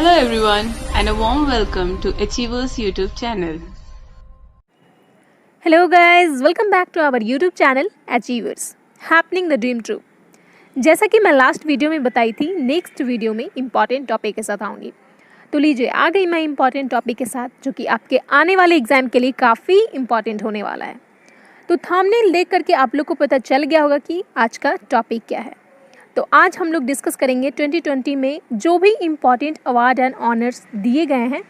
Hello everyone and a warm welcome to Achievers YouTube channel. Hello guys, welcome back to our YouTube channel Achievers, Happening the Dream True। जैसा कि मैं last video में बताई थी, next video में important topic के साथ आऊँगी। तो लीजिए आ गई मैं इम्पॉर्टेंट टॉपिक के साथ, जो कि आपके आने वाले एग्जाम के लिए काफ़ी इम्पॉर्टेंट होने वाला है। तो थंबनेल देख करके आप लोग को पता चल गया होगा कि आज का टॉपिक क्या है। तो आज हम लोग डिस्कस करेंगे 2020 में जो भी इम्पॉर्टेंट अवार्ड एंड ऑनर्स दिए गए हैं,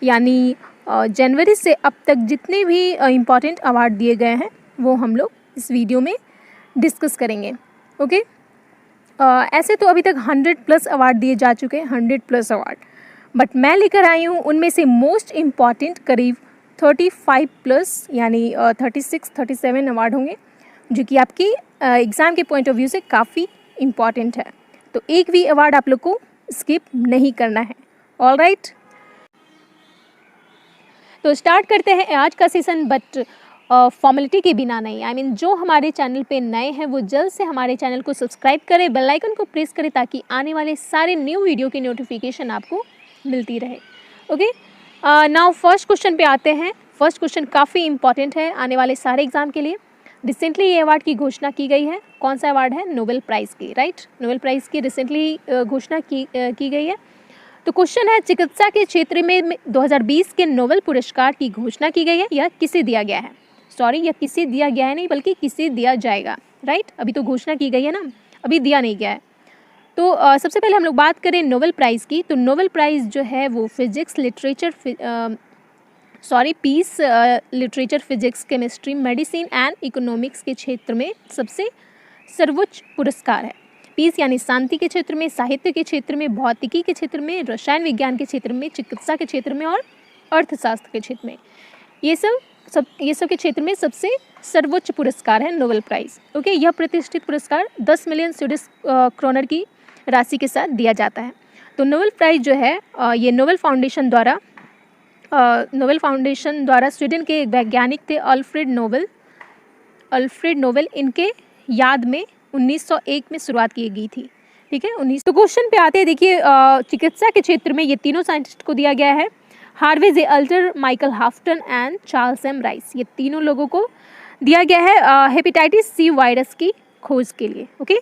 यानी जनवरी से अब तक जितने भी इम्पॉर्टेंट अवार्ड दिए गए हैं वो हम लोग इस वीडियो में डिस्कस करेंगे। ओके, ऐसे तो अभी तक 100+ अवार्ड दिए जा चुके हैं, 100+ अवार्ड, बट मैं लेकर आई हूँ उनमें से मोस्ट इम्पॉर्टेंट करीब 35+ यानी 36-37 अवार्ड होंगे, जो कि आपकी एग्ज़ाम के पॉइंट ऑफ व्यू से काफ़ी इम्पॉर्टेंट है। तो एक भी अवार्ड आप लोग को स्किप नहीं करना है। ऑल राइट, तो स्टार्ट करते हैं आज का सेशन, बट फॉर्मेलिटी के बिना नहीं। आई मीन जो हमारे चैनल पे नए हैं वो जल्द से हमारे चैनल को सब्सक्राइब करें, बेल आइकन को प्रेस करें, ताकि आने वाले सारे न्यू वीडियो की नोटिफिकेशन आपको मिलती रहे। ओके, नाउ फर्स्ट क्वेश्चन पे आते हैं। फर्स्ट क्वेश्चन काफ़ी इंपॉर्टेंट है आने वाले सारे एग्जाम के लिए। रिसेंटली ये अवार्ड की घोषणा की गई है। कौन सा अवार्ड है? नोबेल प्राइज़ की, राइट। नोबेल प्राइज़ की रिसेंटली घोषणा की गई है। तो क्वेश्चन है, चिकित्सा के क्षेत्र में 2020 के नोबेल पुरस्कार की घोषणा की गई है, यह किसे दिया गया है? सॉरी, यह किसे दिया गया है नहीं, बल्कि किसे दिया जाएगा, राइट। अभी तो घोषणा की गई है ना, अभी दिया नहीं गया है। तो सबसे पहले हम लोग बात करें नोबेल प्राइज़ की। तो नोबेल प्राइज़ जो है वो physics, peace, literature, physics, chemistry, medicine and economics के क्षेत्र में सबसे सर्वोच्च पुरस्कार है। पीस यानी शांति के क्षेत्र में, साहित्य के क्षेत्र में, भौतिकी के क्षेत्र में, रसायन विज्ञान के क्षेत्र में, चिकित्सा के क्षेत्र में और अर्थशास्त्र के क्षेत्र में, ये सब के क्षेत्र में सबसे सर्वोच्च पुरस्कार है नोबेल प्राइज़। ओके, यह प्रतिष्ठित पुरस्कार 10 मिलियन स्वीडिश क्रोनर की राशि के साथ दिया जाता है। तो नोबेल प्राइज़ जो है ये नोबेल फाउंडेशन द्वारा स्वीडन के एक वैज्ञानिक थे अल्फ्रेड नोबेल, इनके याद में 1901 में शुरुआत की गई थी। ठीक है, 19। तो क्वेश्चन पे आते हैं, देखिए चिकित्सा के क्षेत्र में ये तीनों साइंटिस्ट को दिया गया है, Harvey J Alter, Michael Houghton and Charles M Rice. ये तीनों लोगों को दिया गया है हेपेटाइटिस सी वायरस की खोज के लिए। ओके,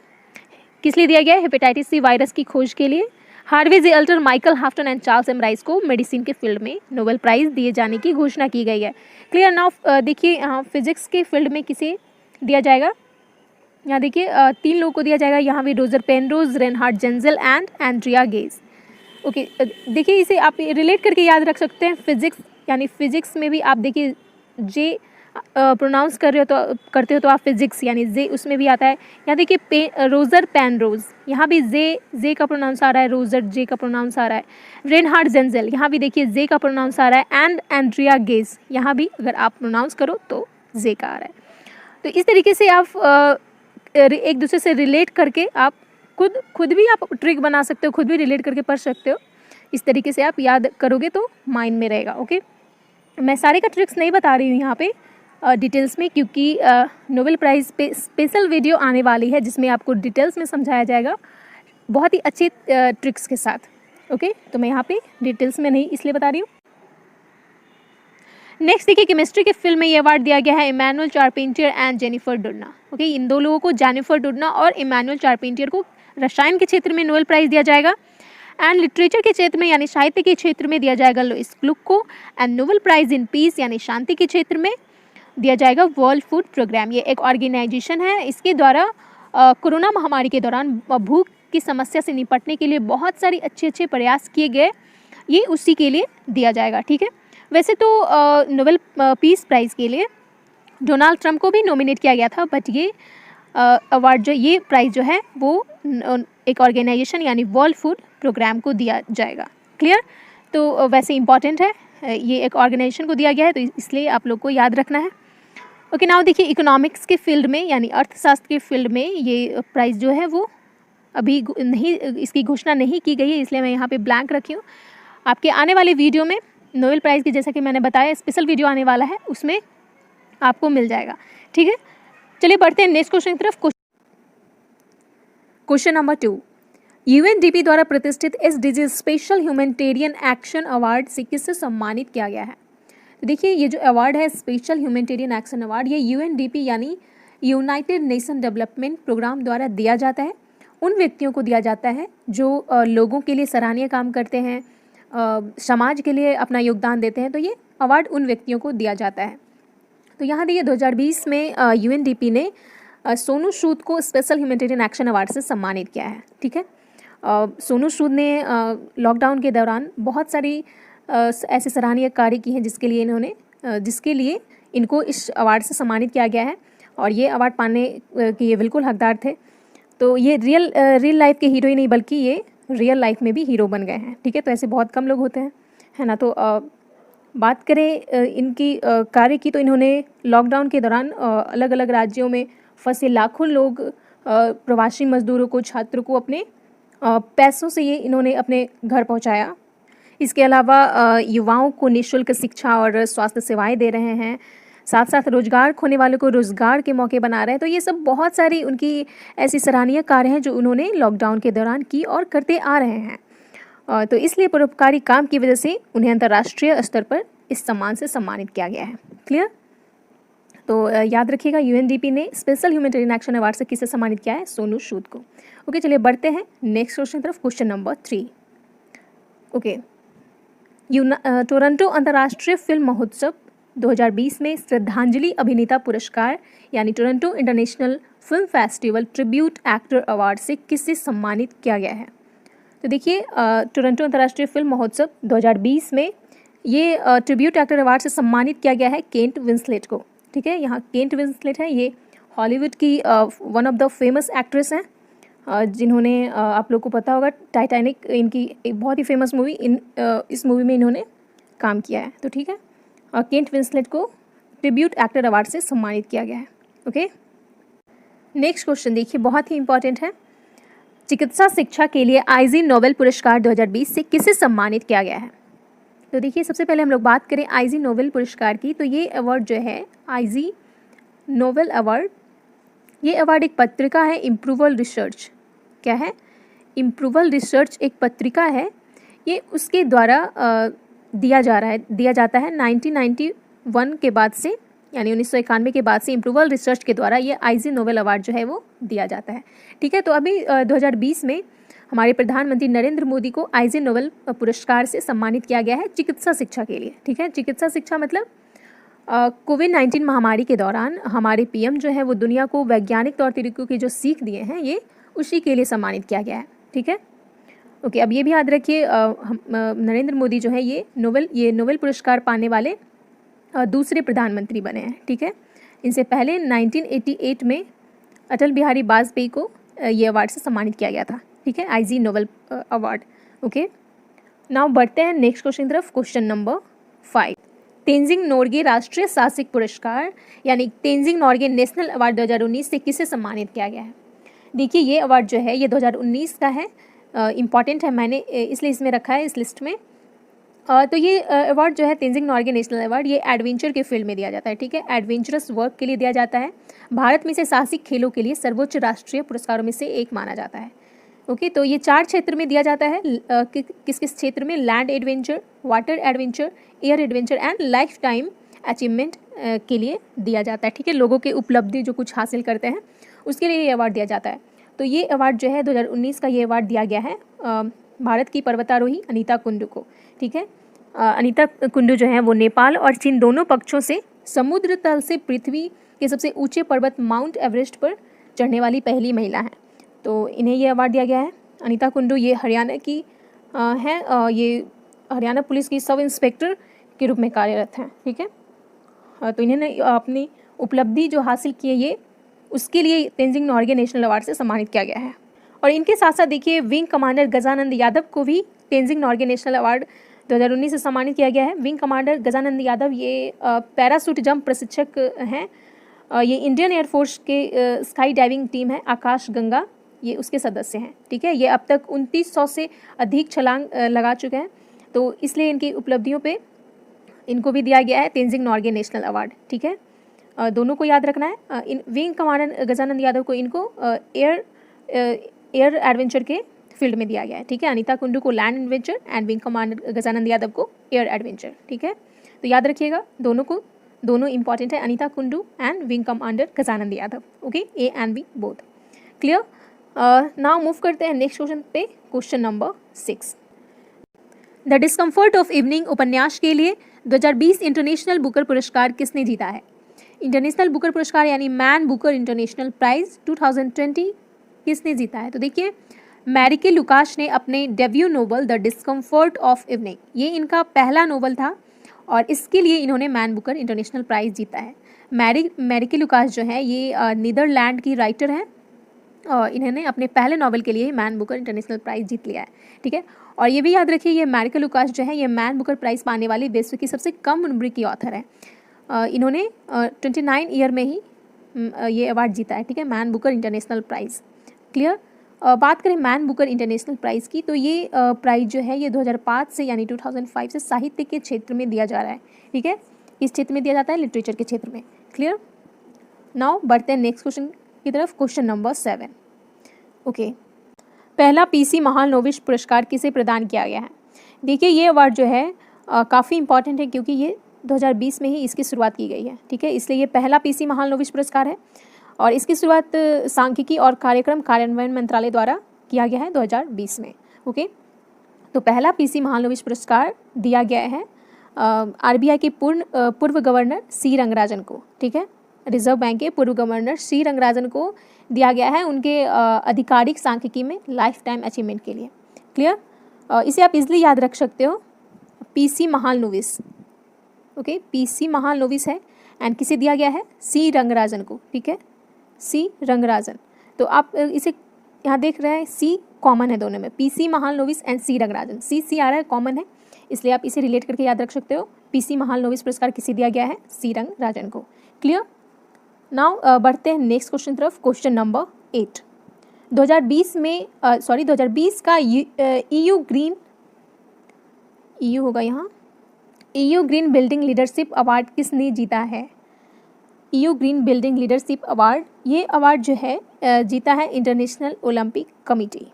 किस लिए दिया गया है? हेपेटाइटिस सी वायरस की खोज के लिए Harvey J Alter, Michael Houghton and Charles M Rice को मेडिसिन के फील्ड में नोबेल प्राइज़ दिए जाने की घोषणा की गई है। Clear now. देखिए यहाँ फिजिक्स के फील्ड में किसे दिया जाएगा? यहाँ देखिए 3 लोगों को दिया जाएगा यहाँ भी, Roger Penrose, Reinhard Genzel and Andrea Ghez. Okay, देखिए इसे आप रिलेट करके याद रख सकते हैं। फिजिक्स यानी फिजिक्स में भी आप देखिए जे प्रोनाउंस करते हो तो आप फिजिक्स यानी जे उसमें भी आता है। यहाँ देखिए रोजर पेनरोज, यहाँ भी जे का प्रोनाउंस आ रहा है, रोजर जे का प्रोनाउंस आ रहा है। रेनहार्ड जेंजल, यहाँ भी देखिए जे का प्रोनाउंस आ रहा है, एंड एंड्रिया गेज, यहाँ भी अगर आप प्रोनाउंस करो तो जे का आ रहा है। तो इस तरीके से आप एक दूसरे से रिलेट करके आप खुद भी आप ट्रिक बना सकते हो, खुद भी रिलेट करके पढ़ सकते हो। इस तरीके से आप याद करोगे तो माइंड में रहेगा। ओके, मैं सारे का ट्रिक्स नहीं बता रही हूँ यहाँ पे डिटेल्स में, क्योंकि नोबेल प्राइज़ पे स्पेशल वीडियो आने वाली है जिसमें आपको डिटेल्स में समझाया जाएगा बहुत ही अच्छे ट्रिक्स के साथ। ओके, तो मैं यहाँ पे डिटेल्स में नहीं इसलिए बता रही हूँ। नेक्स्ट देखिए, केमिस्ट्री के फील्ड में ये अवार्ड दिया गया है इमैनुअल चारपेंटियर एंड जेनिफर डुडना। ओके, इन दो लोगों को, जेनिफर डुडना और इमैनुअल चारपेंटियर को रसायन के क्षेत्र में नोबेल प्राइज़ दिया जाएगा, एंड लिटरेचर के क्षेत्र में यानी साहित्य के क्षेत्र में दिया जाएगा लुइस ग्लुक को, and Nobel prize in peace यानी शांति के क्षेत्र में दिया जाएगा वर्ल्ड फूड प्रोग्राम। ये एक ऑर्गेनाइजेशन है, इसके द्वारा कोरोना महामारी के दौरान भूख की समस्या से निपटने के लिए बहुत सारी अच्छे प्रयास किए गए, ये उसी के लिए दिया जाएगा। ठीक है, वैसे तो नोबेल पीस प्राइज़ के लिए डोनाल्ड ट्रंप को भी नॉमिनेट किया गया था, बट ये अवार्ड ये प्राइज़ जो है वो एक ऑर्गेनाइजेशन यानी वर्ल्ड फूड प्रोग्राम को दिया जाएगा। क्लियर। तो वैसे इंपॉर्टेंट है, ये एक ऑर्गेनाइजेशन को दिया गया है, तो इसलिए आप लोग को याद रखना है। ओके, नाउ देखिए इकोनॉमिक्स के फील्ड में यानी अर्थशास्त्र के फील्ड में ये प्राइज़ जो है वो अभी नहीं, इसकी घोषणा नहीं की गई है, इसलिए मैं यहाँ पे ब्लैंक रखी हूँ। आपके आने वाले वीडियो में नोबेल प्राइज़ की, जैसा कि मैंने बताया, स्पेशल वीडियो आने वाला है, उसमें आपको मिल जाएगा। ठीक है, चलिए बढ़ते हैं नेक्स्ट क्वेश्चन की तरफ। क्वेश्चन नंबर 2, यूएनडीपी द्वारा प्रतिष्ठित SDG special humanitarian action award से किससे सम्मानित किया गया है? तो देखिए ये जो अवार्ड है स्पेशल ह्यूमैनिटेरियन एक्शन अवार्ड, ये यूएनडीपी यानी यूनाइटेड नेशन डेवलपमेंट प्रोग्राम द्वारा दिया जाता है। उन व्यक्तियों को दिया जाता है जो लोगों के लिए सराहनीय काम करते हैं, समाज के लिए अपना योगदान देते हैं, तो ये अवार्ड उन व्यक्तियों को दिया जाता है। तो यहाँ देखिए 2020 में यूएनडीपी ने सोनू सूद को स्पेशल ह्यूमैनिटेरियन एक्शन अवार्ड से सम्मानित किया है। ठीक है, सोनू सूद ने लॉकडाउन के दौरान बहुत सारी ऐसे सराहनीय कार्य की हैं जिसके लिए इनको इस अवार्ड से सम्मानित किया गया है और ये अवार्ड पाने के ये बिल्कुल हकदार थे। तो ये रियल लाइफ के हीरो ही नहीं बल्कि ये रियल लाइफ में भी हीरो बन गए हैं। ठीक है, तो ऐसे बहुत कम लोग होते हैं, है ना। तो बात करें इनकी कार्य की, तो इन्होंने लॉकडाउन के दौरान अलग अलग राज्यों में फंसे लाखों लोग, प्रवासी मजदूरों को, छात्रों को अपने पैसों से ये इन्होंने अपने घर पहुंचाया। इसके अलावा युवाओं को निःशुल्क शिक्षा और स्वास्थ्य सेवाएं दे रहे हैं, साथ साथ रोजगार खोने वालों को रोजगार के मौके बना रहे हैं। तो ये सब बहुत सारी उनकी ऐसी सराहनीय कार्य हैं जो उन्होंने लॉकडाउन के दौरान की और करते आ रहे हैं। तो इसलिए परोपकारी काम की वजह से उन्हें अंतर्राष्ट्रीय स्तर पर इस सम्मान से सम्मानित किया गया है। क्लियर? तो याद रखिएगा यूएनडीपी ने स्पेशल ह्यूमैनिटेरियन एक्शन अवार्ड से किसे सम्मानित किया है? सोनू सूद को। ओके, चलिए बढ़ते हैं नेक्स्ट क्वेश्चन की तरफ। Question number 3। ओके, टोरंटो अंतर्राष्ट्रीय फिल्म महोत्सव 2020 में श्रद्धांजलि अभिनेता पुरस्कार यानी Toronto international film festival tribute actor award से किसे सम्मानित किया गया है? तो देखिए टोरंटो अंतर्राष्ट्रीय फिल्म महोत्सव 2020 में ये ट्रिब्यूट एक्टर अवार्ड से सम्मानित किया गया है केट विंसलेट को। ठीक है, यहाँ केट विंसलेट है, ये हॉलीवुड की one of the famous actress हैं, जिन्होंने आप लोग को पता होगा टाइटैनिक इनकी एक बहुत ही फेमस मूवी, इस मूवी में इन्होंने काम किया है। तो ठीक है, केट विंसलेट को ट्रिब्यूट एक्टर अवार्ड से सम्मानित किया गया है। ओके, नेक्स्ट क्वेश्चन देखिए, बहुत ही इंपॉर्टेंट है। चिकित्सा शिक्षा के लिए आईजी नोबेल पुरस्कार 2020 से किसे सम्मानित किया गया है? तो देखिए सबसे पहले हम लोग बात करें आईजी नोबेल पुरस्कार की, तो ये अवार्ड जो है आईजी नोबेल अवार्ड, ये अवार्ड एक पत्रिका है इम्प्रूवल रिसर्च। क्या है? इम्प्रूवल रिसर्च एक पत्रिका है, ये उसके द्वारा दिया जाता है 1991 के बाद से, यानी 1991 के बाद से इम्प्रूवल रिसर्च के द्वारा ये आईजी नोबेल अवार्ड जो है वो दिया जाता है। ठीक है, तो अभी 2020 में हमारे प्रधानमंत्री नरेंद्र मोदी को आईजी नोबेल पुरस्कार से सम्मानित किया गया है चिकित्सा शिक्षा के लिए। ठीक है, चिकित्सा शिक्षा मतलब कोविड-19 महामारी के दौरान हमारे पीएम जो है वो दुनिया को वैज्ञानिक तौर तरीकों की जो सीख दिए हैं, ये उसी के लिए सम्मानित किया गया है। ठीक है, ओके, अब ये भी याद रखिए नरेंद्र मोदी जो है ये नोबेल पुरस्कार पाने वाले दूसरे प्रधानमंत्री बने हैं। ठीक है, इनसे पहले 1988 में अटल बिहारी वाजपेयी को ये अवार्ड से सम्मानित किया गया था। ठीक है, IG Nobel award. Okay, now बढ़ते हैं नेक्स्ट क्वेश्चन की तरफ। Question number 5। तेंजिंग नोर्गे राष्ट्रीय साहसिक पुरस्कार यानी तेंजिंग नोर्गे नेशनल अवार्ड 2019 से किसे सम्मानित किया गया है? देखिए ये अवार्ड जो है ये 2019 का है, इम्पॉर्टेंट है, मैंने इसलिए इसमें रखा है इस लिस्ट में। तो ये अवार्ड जो है तेंजिंग नोर्गे नेशनल अवार्ड, ये एडवेंचर के फील्ड में दिया जाता है। ठीक है, एडवेंचरस वर्क के लिए दिया जाता है। भारत में से साहसिक खेलों के लिए सर्वोच्च राष्ट्रीय पुरस्कारों में से एक माना जाता है। ओके, तो ये 4 क्षेत्र में दिया जाता है। किस किस क्षेत्र में? Land adventure, water adventure, air adventure and life time achievement के लिए दिया जाता है। ठीक है, लोगों की उपलब्धि जो कुछ हासिल करते हैं उसके लिए ये अवार्ड दिया जाता है। तो ये अवार्ड जो है 2019 का ये अवार्ड दिया गया है भारत की पर्वतारोही अनीता कुंडू को। ठीक है, अनीता कुंडू जो है वो नेपाल और चीन दोनों पक्षों से समुद्र तल से पृथ्वी के सबसे ऊंचे पर्वत माउंट एवरेस्ट पर चढ़ने वाली पहली महिला है। तो इन्हें ये अवार्ड दिया गया है। अनीता कुंडू ये हरियाणा की हैं, ये हरियाणा पुलिस की सब इंस्पेक्टर के रूप में कार्यरत हैं। ठीक है, तो इन्होंने अपनी उपलब्धि जो हासिल की है ये उसके लिए तेंजिंग नोर्गे नेशनल अवार्ड से सम्मानित किया गया है। और इनके साथ साथ देखिए विंग कमांडर गजानंद यादव को भी तेंजिंग नोर्गे नेशनल अवार्ड 2019 से सम्मानित किया गया है। विंग कमांडर गजानंद यादव ये पैराशूट जंप प्रशिक्षक हैं। ये इंडियन एयरफोर्स के स्काई डाइविंग टीम है आकाश गंगा, ये उसके सदस्य हैं। ठीक है, ये अब तक 2900 से अधिक छलांग लगा चुके हैं, तो इसलिए इनकी उपलब्धियों पे इनको भी दिया गया है तेंजिंग नोर्गे नेशनल अवार्ड। ठीक है, दोनों को याद रखना है। इन विंग कमांडर गजानंद यादव को इनको एयर एडवेंचर के फील्ड में दिया गया है, ठीक है। अनीता कुंडू को land adventure and wing commander Gajanand Yadav को एयर एडवेंचर, ठीक है। तो याद रखिएगा दोनों इंपॉर्टेंट है, Anita Kundu and wing commander Gajanand Yadav, okay, A and B both, clear. Now move करते हैं नेक्स्ट क्वेश्चन पे, question number 6। The discomfort of evening उपन्यास के लिए 2020 इंटरनेशनल बुकर पुरस्कार किसने जीता है? इंटरनेशनल बुकर पुरस्कार यानी मैन बुकर इंटरनेशनल प्राइज 2020 किसने जीता है? तो देखिए, मैरिके लुकास ने अपने debut novel the discomfort of evening, ये इनका पहला नोवेल था और इसके लिए इन्होंने मैन बुकर इंटरनेशनल प्राइज़ जीता है। मैरिके लुकास जो है ये नीदरलैंड की राइटर हैं और इन्होंने अपने पहले नॉवल के लिए मैन बुकर इंटरनेशनल प्राइज़ जीत लिया है, ठीक है। और ये भी याद रखिए, ये मैरिके लुकास जो है ये मैन बुकर प्राइज़ पाने वाली विश्व की सबसे कम उम्र की ऑथर है। इन्होंने 29 ईयर में ही ये अवार्ड जीता है, ठीक है, Man Booker International Prize, clear. बात करें मैन बुकर इंटरनेशनल प्राइज़ की, तो ये प्राइज़ जो है ये 2005 से यानी 2005 से साहित्य के क्षेत्र में दिया जा रहा है, ठीक है, इस क्षेत्र में दिया जाता है, लिटरेचर के क्षेत्र में, क्लियर। नाउ बढ़ते हैं नेक्स्ट क्वेश्चन की तरफ, क्वेश्चन नंबर 7, ओके। पहला पीसी महालनोबिस पुरस्कार किसे प्रदान किया गया है? देखिए, ये अवार्ड जो है काफ़ी इंपॉर्टेंट है क्योंकि ये 2020 में ही इसकी शुरुआत की गई है, ठीक है, इसलिए ये पहला पीसी महालनोबिस पुरस्कार है और इसकी शुरुआत सांख्यिकी और कार्यक्रम कार्यान्वयन मंत्रालय द्वारा किया गया है 2020 में, ओके। तो पहला पीसी महालनोबिस पुरस्कार दिया गया है आरबीआई के पूर्व गवर्नर सी रंगराजन को, ठीक है, रिजर्व बैंक के पूर्व गवर्नर सी रंगराजन को दिया गया है उनके आधिकारिक सांख्यिकी में लाइफ टाइम अचीवमेंट के लिए, क्लियर। इसे आप इजली याद रख सकते हो, PC Mahalanobis, okay, PC Mahalanobis है एंड किसे दिया गया है? सी रंगराजन को, ठीक है, सी रंगराजन। तो आप इसे यहाँ देख रहे हैं, सी कॉमन है दोनों में, पीसी महालनोबिस एंड सी रंगराजन, सी आ रहा है, कॉमन है, इसलिए आप इसे रिलेट करके याद रख सकते हो। पीसी महालनोबिस पुरस्कार किसे दिया गया है? सी रंगराजन को, क्लियर। नाउ बढ़ते हैं नेक्स्ट क्वेश्चन तरफ, क्वेश्चन नंबर 8। 2020 का EU होगा यहाँ, EU green building leadership award किसने जीता है? EU green building leadership award, ये अवार्ड जो है जीता है इंटरनेशनल ओलंपिक कमेटी।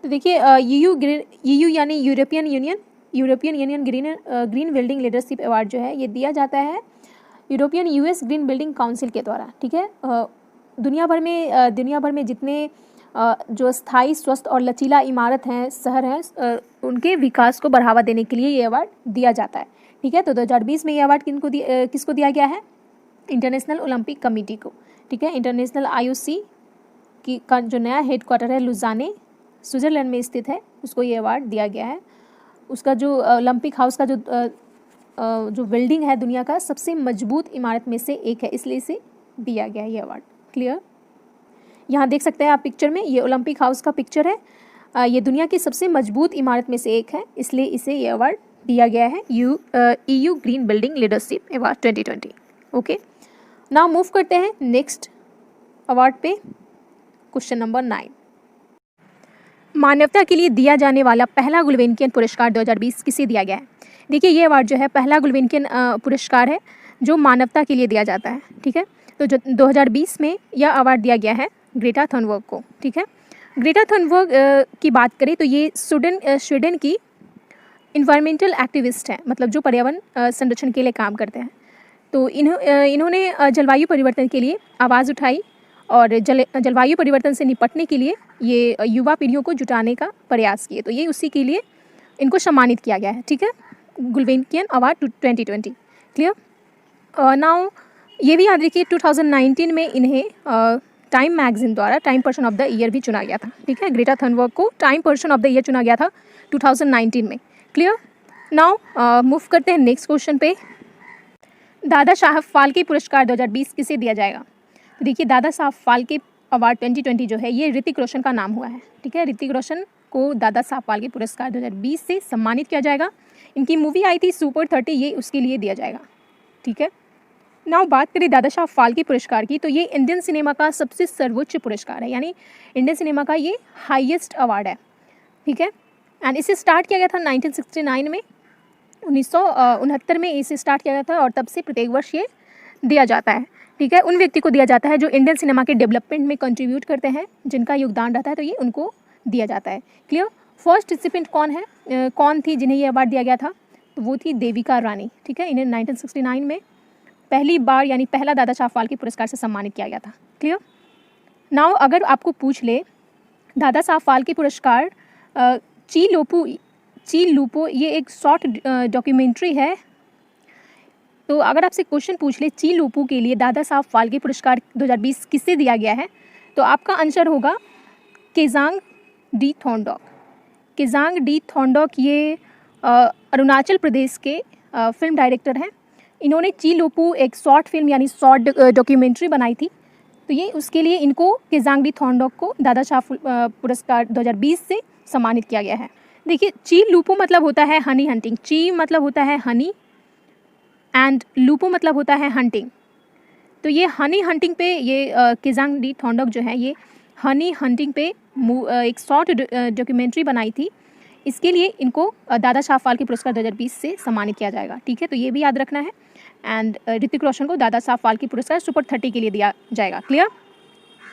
तो देखिए, EU यानी European union green building leadership award जो है ये दिया जाता है European US green building council के द्वारा, ठीक है। दुनिया भर में जितने जो स्थायी, स्वस्थ और लचीला इमारत हैं, शहर हैं, उनके विकास को बढ़ावा देने के लिए ये अवार्ड दिया जाता है, ठीक है। तो 2020 में ये अवार्ड किसको दिया गया है? इंटरनेशनल ओलंपिक कमेटी को, ठीक है। इंटरनेशनल IOC का जो नया हेडक्वार्टर है लुज़ाने, स्विट्ज़रलैंड में स्थित है, उसको ये अवार्ड दिया गया है। उसका जो ओलंपिक हाउस का जो बिल्डिंग है दुनिया का सबसे मजबूत इमारत में से एक है, इसलिए इसे दिया गया है ये अवार्ड, क्लियर। यहाँ देख सकते हैं आप पिक्चर में, ये ओलंपिक हाउस का पिक्चर है, ये दुनिया की सबसे मजबूत इमारत में से एक है, इसलिए इसे ये अवार्ड दिया गया है EU green building leadership award 2020, okay. Now move करते हैं नेक्स्ट अवार्ड पे, क्वेश्चन नंबर 9। मानवता के लिए दिया जाने वाला पहला गुल्वेनकियन पुरस्कार 2020 किसे दिया गया है? देखिए, ये अवार्ड जो है पहला गुल्वेनकियन पुरस्कार है जो मानवता के लिए दिया जाता है, ठीक है। तो जो 2020 में यह अवार्ड दिया गया है ग्रेटा थनबर्ग को, ठीक है। ग्रेटा थनबर्ग की बात करें तो ये स्वीडन की इन्वायरमेंटल एक्टिविस्ट है, मतलब जो पर्यावरण संरक्षण के लिए काम करते हैं। तो इन्होंने जलवायु परिवर्तन के लिए आवाज़ उठाई और जलवायु परिवर्तन से निपटने के लिए ये युवा पीढ़ियों को जुटाने का प्रयास किए, तो ये उसी के लिए इनको सम्मानित किया गया है, ठीक है, गुल्वेनकियन अवार्ड 2020, क्लियर। नाउ ये भी याद रखिए, 2019 में इन्हें टाइम मैगजीन द्वारा time person of the year भी चुना गया था, ठीक है। ग्रेटा थनबर्ग को time person of the year चुना गया था 2019 में, क्लियर। नाउ मूव करते हैं नेक्स्ट क्वेश्चन पे। दादा साहब फाल्के पुरस्कार 2020 किसे दिया जाएगा? देखिए, दादा साहब फाल्के अवार्ड 2020 जो है ये ऋतिक रोशन का नाम हुआ है, ठीक है। ऋतिक रोशन को दादा साहब फाल्के पुरस्कार 2020 से सम्मानित किया जाएगा। इनकी मूवी आई थी सुपर 30, ये उसके लिए दिया जाएगा, ठीक है। नाउ बात करें दादा साहब फाल्के पुरस्कार की, तो ये इंडियन सिनेमा का सबसे सर्वोच्च पुरस्कार है, यानी इंडियन सिनेमा का ये हाईएस्ट अवार्ड है, ठीक है। एंड इसे स्टार्ट किया गया था 1969 में, 1969 में इसे स्टार्ट किया गया था और तब से प्रत्येक वर्ष ये दिया जाता है, ठीक है। उन व्यक्ति को दिया जाता है जो इंडियन सिनेमा के डेवलपमेंट में कंट्रीब्यूट करते हैं, जिनका योगदान रहता है, तो ये उनको दिया जाता है। क्लियर। फर्स्ट रिसिपेंट कौन थी जिन्हें ये अवार्ड दिया गया था? तो वो थी देविका रानी। ठीक है, इन्हें 1969 में पहली बार यानी पहला दादा साहब फाल्के पुरस्कार से सम्मानित किया गया था। क्लियर। नाउ अगर आपको पूछ ले दादा साहब फाल्के पुरस्कार ची लूपो ये एक शॉर्ट डॉक्यूमेंट्री है, तो अगर आपसे क्वेश्चन पूछ ले ची लूपो के लिए दादा साहब फाल्के पुरस्कार 2020 किससे दिया गया है, तो आपका आंसर होगा केजांग डी थोंडोक। केजांग डी थोंडोक ये अरुणाचल प्रदेश के फिल्म डायरेक्टर हैं। इन्होंने ची लूपो एक शॉर्ट फिल्म यानी शॉर्ट डॉक्यूमेंट्री बनाई थी, तो ये उसके लिए इनको केजांग डी थोंडोक को दादा साहब पुरस्कार 2020 से सम्मानित किया गया है। देखिए, ची लूपो मतलब होता है हनी हंटिंग। ची मतलब होता है हनी एंड लूपो मतलब होता है हंटिंग। तो ये हनी हंटिंग पे ये केजांग डी थोंडोक जो है ये हनी हंटिंग पे एक शॉर्ट डॉक्यूमेंट्री बनाई थी। इसके लिए इनको दादा साहब फाल्के पुरस्कार 2020 से सम्मानित किया जाएगा। ठीक है, तो ये भी याद रखना है। एंड ऋतिक रोशन को दादा साहब फाल्के पुरस्कार सुपर 30 के लिए दिया जाएगा। क्लियर।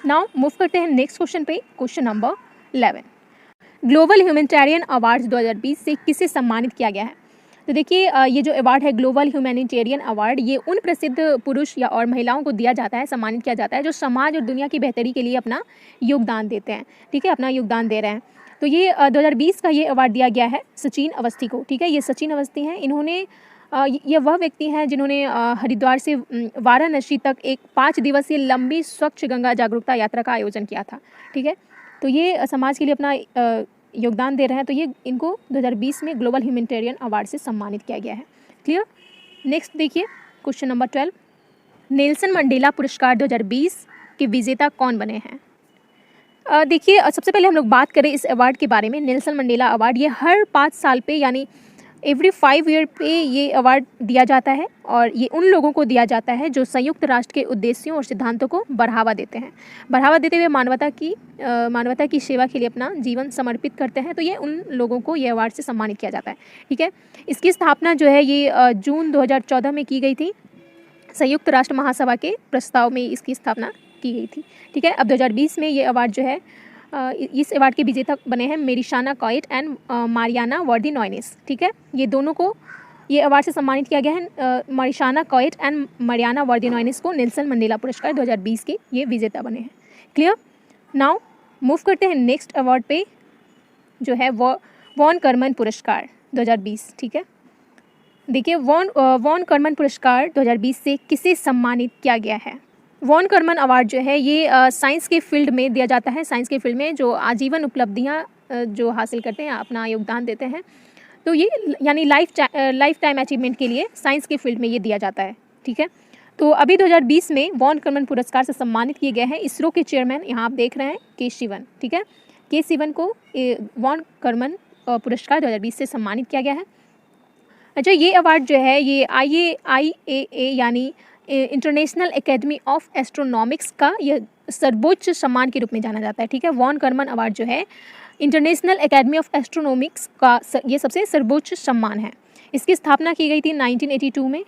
नाउ मूव करते हैं नेक्स्ट क्वेश्चन पे। Question number 11, global humanitarian awards 2020 से किसे सम्मानित किया गया है? तो देखिए, ये जो अवार्ड है ग्लोबल ह्यूमैनिटेरियन अवार्ड, ये उन प्रसिद्ध पुरुष या और महिलाओं को दिया जाता है, सम्मानित किया जाता है जो समाज और दुनिया की बेहतरी के लिए अपना योगदान देते हैं। ठीक है, अपना योगदान दे रहे हैं। तो ये 2020 का ये अवार्ड दिया गया है सचिन अवस्थी को। ठीक है, ये सचिन अवस्थी हैं। इन्होंने ये वह व्यक्ति हैं जिन्होंने हरिद्वार से वाराणसी तक एक 5 दिवसीय लंबी स्वच्छ गंगा जागरूकता यात्रा का आयोजन किया था। ठीक है, तो ये समाज के लिए अपना योगदान दे रहे हैं, तो ये इनको 2020 में ग्लोबल ह्यूमैनिटेरियन अवार्ड से सम्मानित किया गया है। क्लियर। नेक्स्ट देखिए क्वेश्चन नंबर 12, नेल्सन मंडेला पुरस्कार 2020 के विजेता कौन बने हैं? देखिए, सबसे पहले हम लोग बात करें इस अवार्ड के बारे में। नेल्सन मंडेला अवार्ड ये हर 5 साल पे यानी एवरी 5 ईयर पे ये अवार्ड दिया जाता है, और ये उन लोगों को दिया जाता है जो संयुक्त राष्ट्र के उद्देश्यों और सिद्धांतों को बढ़ावा देते हैं, बढ़ावा देते हुए मानवता की सेवा के लिए अपना जीवन समर्पित करते हैं। तो ये उन लोगों को ये अवार्ड से सम्मानित किया जाता है। ठीक है, इसकी स्थापना जो है ये जून 2014 में की गई थी। संयुक्त राष्ट्र महासभा के प्रस्ताव में इसकी स्थापना की गई थी। ठीक है, अब 2020 में ये अवार्ड जो है इस अवार्ड के विजेता बने हैं मेरिशाना कॉइट एंड मारियाना वर्दी-नॉइनेस। ठीक है, ये दोनों को ये अवार्ड से सम्मानित किया गया है। मेरिशाना कॉइट एंड मारियाना वर्दी-नॉइनेस को नेल्सन मंडेला पुरस्कार 2020 के ये विजेता बने हैं। क्लियर। नाउ मूव करते हैं नेक्स्ट अवार्ड पे, जो है वॉन करमन पुरस्कार 2020। ठीक है, देखिए वॉन करमन पुरस्कार 2020 से किसे सम्मानित किया गया है? वॉन करमन अवार्ड जो है ये साइंस के फील्ड में दिया जाता है। साइंस के फील्ड में जो आजीवन उपलब्धियां जो हासिल करते हैं, अपना योगदान देते हैं, तो ये यानी लाइफ टाइम अचीवमेंट के लिए साइंस के फील्ड में ये दिया जाता है। ठीक है, तो अभी 2020 में वॉन करमन पुरस्कार से सम्मानित किए गए हैं इसरो के चेयरमैन, यहाँ आप देख रहे हैं के शिवन। ठीक है, के शिवन को वॉन करमन पुरस्कार 2020 से सम्मानित किया गया है। अच्छा, ये अवार्ड जो है ये IAEA यानी इंटरनेशनल एकेडमी ऑफ एस्ट्रोनॉमिक्स का यह सर्वोच्च सम्मान के रूप में जाना जाता है। ठीक है, वॉन करमन अवार्ड जो है इंटरनेशनल एकेडमी ऑफ एस्ट्रोनॉमिक्स का ये सबसे सर्वोच्च सम्मान है। इसकी स्थापना की गई थी 1982 में।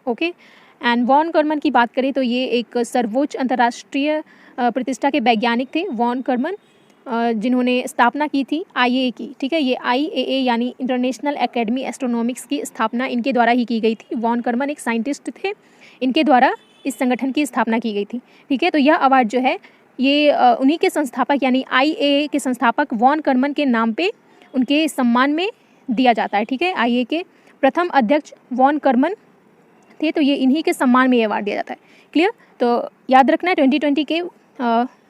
ओके, एंड वॉन करमन की बात करें तो ये एक सर्वोच्च अंतर्राष्ट्रीय प्रतिष्ठा के वैज्ञानिक थे वॉन करमन, जिन्होंने स्थापना की थी IAEA की। ठीक है, ये IAEA यानी इंटरनेशनल एकेडमी एस्ट्रोनॉमिक्स की स्थापना इनके द्वारा ही की गई थी। वॉन करमन एक साइंटिस्ट थे, इनके द्वारा इस संगठन की स्थापना की गई थी। ठीक है, तो यह अवार्ड जो है ये उन्हीं के संस्थापक यानी IAEA के संस्थापक वॉन करमन के नाम पे उनके सम्मान में दिया जाता है। ठीक है, IAEA के प्रथम अध्यक्ष वॉन करमन थे, तो ये इन्हीं के सम्मान में ये अवार्ड दिया जाता है। क्लियर, तो याद रखना है 2020 के